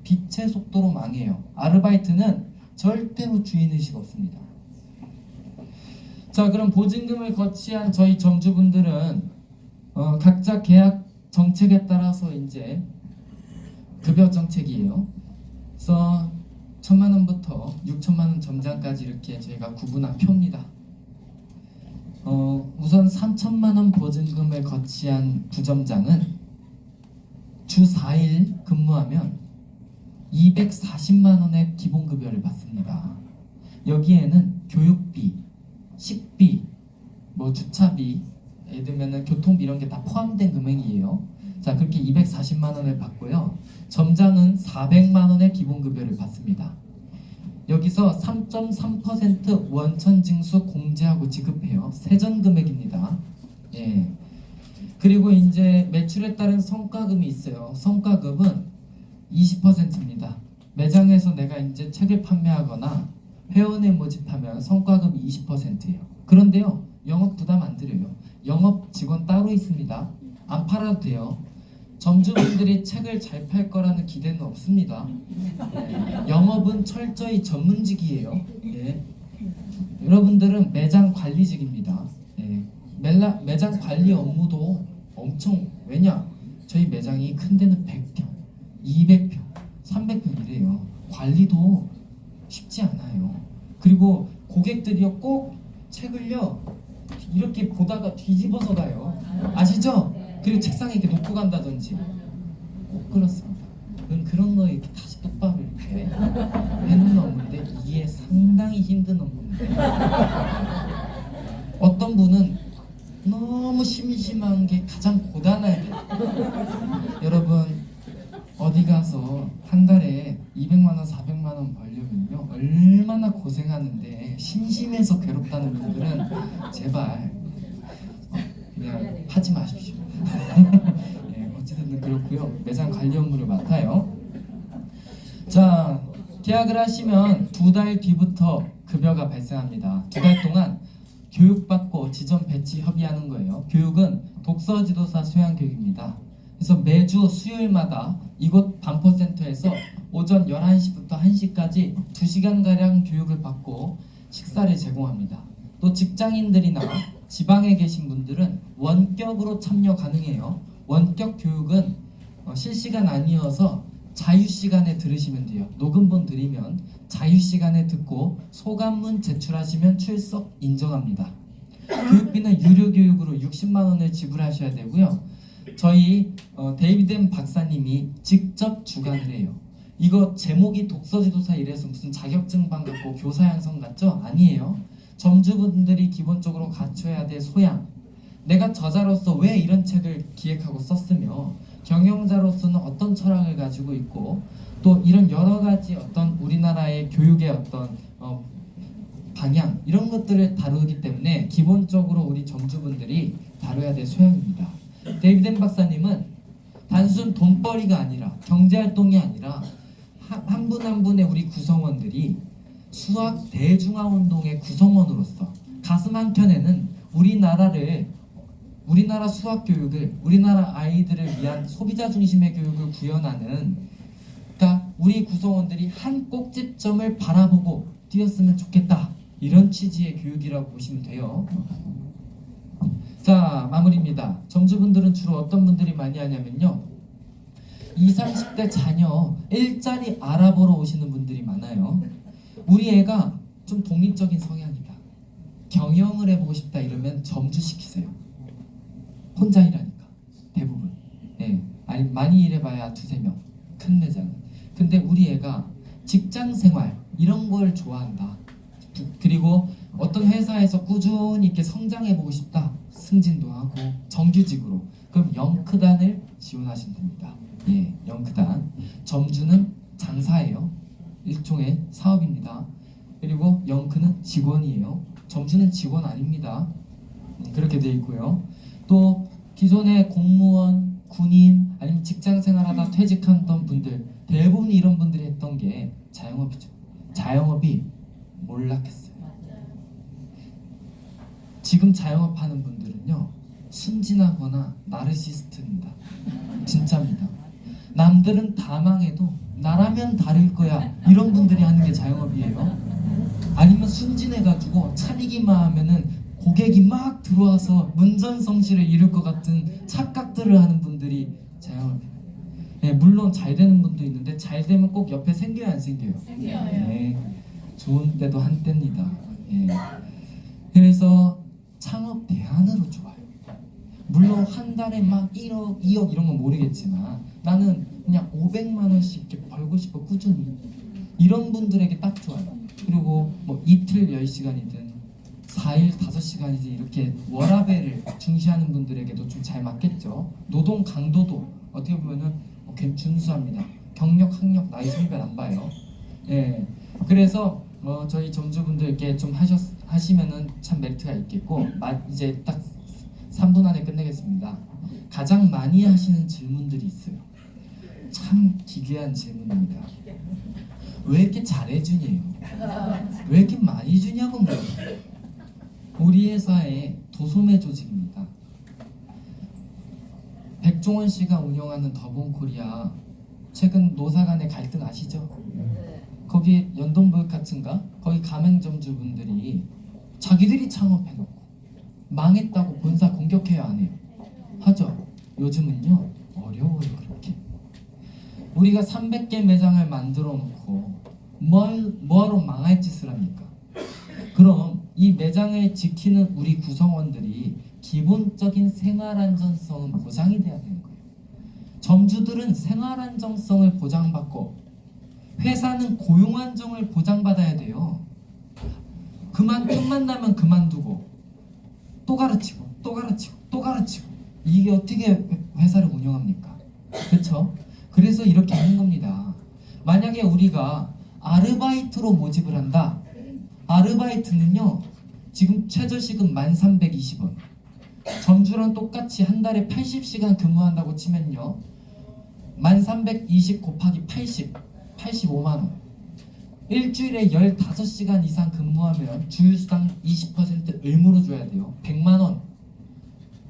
빛의 속도로 망해요. 아르바이트는 절대로 주인의식 없습니다. 자, 그럼 보증금을 거치한 저희 점주분들은 각자 계약 정책에 따라서 이제 급여 정책이에요. 그래서 1,000만 원부터 6천만 원 점장까지 이렇게 저희가 구분합니다. 우선 3천만 원 보증금을 거치한 부점장은 주 4일 근무하면 240만 원의 기본급여를 받습니다. 여기에는 교육비, 식비, 뭐 주차비, 예를 들면 교통비 이런 게 다 포함된 금액이에요. 자, 그렇게 240만 원을 받고요. 점장은 400만 원의 기본급여를 받습니다. 여기서 3.3% 원천징수 공제하고 지급해요. 세전 금액입니다. 예. 그리고 이제 매출에 따른 성과금이 있어요. 성과금은 20%입니다. 매장에서 내가 이제 책을 판매하거나 회원을 모집하면 성과금이 20%예요. 그런데요, 영업 부담 안 드려요. 영업 직원 따로 있습니다. 안 팔아도 돼요. 점주분들이 책을 잘 팔 거라는 기대는 없습니다. 예. 영업은 철저히 전문직이에요. 예. 여러분들은 매장 관리직입니다. 예. 매장 관리 업무도 엄청, 왜냐? 저희 매장이 큰 데는 100평, 200평, 300평 이래요. 관리도 쉽지 않아요. 그리고 고객들이요 꼭 책을요 이렇게 보다가 뒤집어서 가요. 아시죠? 그리고 책상에 이렇게 놓고 간다든지 꼭 그렇습니다. 그런 거 이렇게 다시 똑바로 이렇게 해놓는 업무인데 이게 상당히 힘든 업무인데 어떤 분은 너무 심심한 게 가장 고단해요. 여러분 어디 가서 한 달에 200만 원, 400만 원 벌려면요 얼마나 고생하는데 심심해서 괴롭다는 분들은 제발 그냥 하지 마십시오. 예, 어찌됐든 그렇고요. 매장 관리 업무를 맡아요. 자, 계약을 하시면 2달 뒤부터 급여가 발생합니다. 2달 동안 교육받고 지점 배치 협의하는 거예요. 교육은 독서지도사 소양교육입니다. 그래서 매주 수요일마다 이곳 반포센터에서 오전 11시부터 1시까지 2시간가량 교육을 받고 식사를 제공합니다. 또 직장인들이나 지방에 계신 분들은 원격으로 참여 가능해요. 원격 교육은 실시간 아니어서 자유시간에 들으시면 돼요. 녹음본 드리면 자유시간에 듣고 소감문 제출하시면 출석 인정합니다. 교육비는 유료교육으로 60만 원을 지불하셔야 되고요. 저희 데이비드 박사님이 직접 주관을 해요. 이거 제목이 독서지도사 이래서 무슨 자격증 받고 교사 양성 같죠? 아니에요. 점주분들이 기본적으로 갖춰야 될 소양, 내가 저자로서 왜 이런 책을 기획하고 썼으며 경영자로서는 어떤 철학을 가지고 있고 또 이런 여러 가지 어떤 우리나라의 교육의 어떤 방향 이런 것들을 다루기 때문에 기본적으로 우리 점주분들이 다뤄야 될 소양입니다. 데이비드 박사님은 단순 돈벌이가 아니라 경제활동이 아니라 한 분 한 분의 우리 구성원들이 수학 대중화운동의 구성원으로서 가슴 한켠에는 우리나라 수학 교육을 우리나라 아이들을 위한 소비자 중심의 교육을 구현하는 그러니까 우리 구성원들이 한 꼭지점을 바라보고 뛰었으면 좋겠다 이런 취지의 교육이라고 보시면 돼요. 자, 마무리입니다. 점주분들은 주로 어떤 분들이 많이 하냐면요 20, 30대 자녀 일자리 알아보러 오시는 분들이 많아요. 우리 애가 좀 독립적인 성향이다, 경영을 해보고 싶다 이러면 점주시키세요. 혼자 일하니까 대부분. 예, 아니 많이 일해봐야 2-3명 큰 매장은. 근데 우리 애가 직장생활 이런 걸 좋아한다, 그리고 어떤 회사에서 꾸준히 이렇게 성장해보고 싶다, 승진도 하고 정규직으로, 그럼 영크단을 지원하시면 됩니다. 예, 영크단. 점주는 장사예요. 일종의 사업입니다. 그리고 영크는 직원이에요. 점주는 직원 아닙니다. 그렇게 돼 있고요. 또 기존의 공무원, 군인 아니면 직장생활하다 퇴직하던 분들 대부분 이런 분들이 했던 게 자영업이죠. 자영업이 몰락했어요. 지금 자영업하는 분들은요 순진하거나 나르시스트입니다. 진짜입니다. 남들은 다 망해도 나라면 다를 거야 이런 분들이 하는 게 자영업이에요. 아니면 순진해가지고 차리기만 하면은 고객이 막 들어와서 문전성시를 이룰 것 같은 착각들을 하는 분들이 자영업이에요. 예, 물론 잘 되는 분도 있는데 잘 되면 꼭 옆에 생겨요, 안 생겨요? 생겨요. 예, 좋은 때도 한때입니다. 예. 그래서 창업 대안으로 좋아요. 물론 한 달에 막 1억, 2억 이런 건 모르겠지만 나는 그냥 500만 원씩 이렇게 벌고 싶어 꾸준히, 이런 분들에게 딱 좋아요. 그리고 뭐 이틀 10시간이든 4일 5시간이든 이렇게 워라밸을 중시하는 분들에게도 좀 잘 맞겠죠. 노동 강도도 어떻게 보면은 준수합니다. 경력, 학력, 나이 성별 안 봐요. 예. 그래서 저희 점주분들께 좀 하시면은 참 메리트가 있겠고, 이제 딱 3분 안에 끝내겠습니다. 가장 많이 하시는 질문들이 있어요. 참 기괴한 질문입니다. 왜 이렇게 잘해주냐요? 왜 이렇게 많이 주냐고 물어요. 우리 회사의 도소매 조직입니다. 백종원 씨가 운영하는 더본코리아, 최근 노사 간의 갈등 아시죠? 거기 연동부역카츠인가? 거기 가맹점주분들이 자기들이 창업해놓고 망했다고 본사 공격해요, 안 해요? 하죠. 요즘은요 어려워요. 그렇게 우리가 300개 매장을 만들어 놓고 뭐하러 망할 짓을 합니까? 그럼 이 매장을 지키는 우리 구성원들이 기본적인 생활안전성은 보장이 돼야 되는 거예요. 점주들은 생활안정성을 보장받고 회사는 고용안정을 보장받아야 돼요. 틈만 나면 그만두고 또 가르치고 또 가르치고 또 가르치고, 이게 어떻게 회사를 운영합니까? 그렇죠? 그래서 이렇게 하는 겁니다. 만약에 우리가 아르바이트로 모집을 한다. 아르바이트는요, 지금 최저시급 1320원. 점주랑 똑같이 한 달에 80시간 근무한다고 치면요, 1320 곱하기 80, 85만원. 일주일에 15시간 이상 근무하면 주휴수당 20% 의무로 줘야 돼요. 100만원.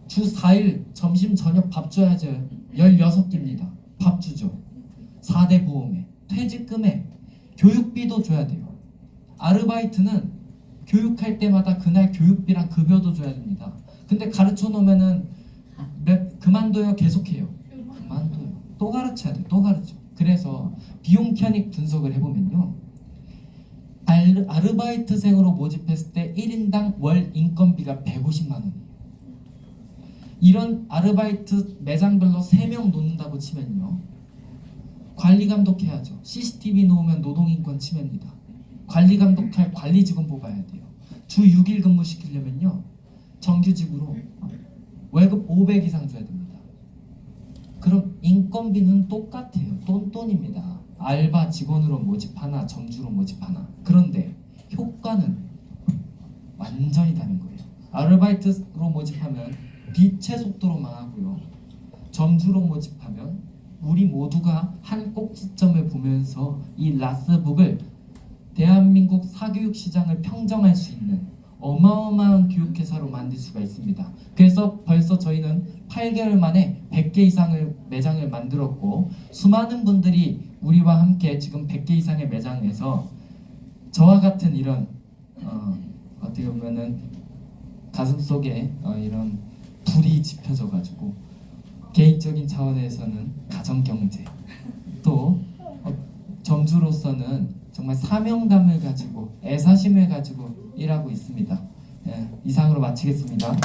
주 4일 점심 저녁 밥 줘야죠. 16끼입니다. 밥 주죠. 4대 보험에, 퇴직금에, 교육비도 줘야 돼요. 아르바이트는 교육할 때마다 그날 교육비랑 급여도 줘야 됩니다. 근데 가르쳐 놓으면은 그만둬요, 계속해요? 그만둬요. 또 가르쳐야 돼요. 또 가르쳐. 그래서 비용 편익 분석을 해보면요, 아르바이트생으로 모집했을 때 1인당 월 인건비가 150만 원이에요. 이런 아르바이트 매장별로 3명 놓는다고 치면요, 관리 감독해야죠. CCTV 놓으면 노동인권 침해입니다. 관리 감독할 관리 직원 뽑아야 돼요. 주 6일 근무 시키려면요, 정규직으로 월급 500 이상 줘야 됩니다. 그럼 인건비는 똑같아요. 똔똔입니다. 알바 직원으로 모집하나 점주로 모집하나. 그런데 효과는 완전히 다른 거예요. 아르바이트로 모집하면 빛의 속도로 망하고요, 점주로 모집하면 우리 모두가 한 꼭지점을 보면서 이 라스북을 대한민국 사교육 시장을 평정할 수 있는 어마어마한 교육회사로 만들 수가 있습니다. 그래서 벌써 저희는 8개월 만에 100개 이상의 매장을 만들었고, 수많은 분들이 우리와 함께 지금 100개 이상의 매장에서 저와 같은 이런 어떻게 보면은 가슴속에 이런 불이 지펴져 가지고, 개인적인 차원에서는 가정경제, 또 점주로서는 정말 사명감을 가지고 애사심을 가지고 일하고 있습니다. 예, 이상으로 마치겠습니다.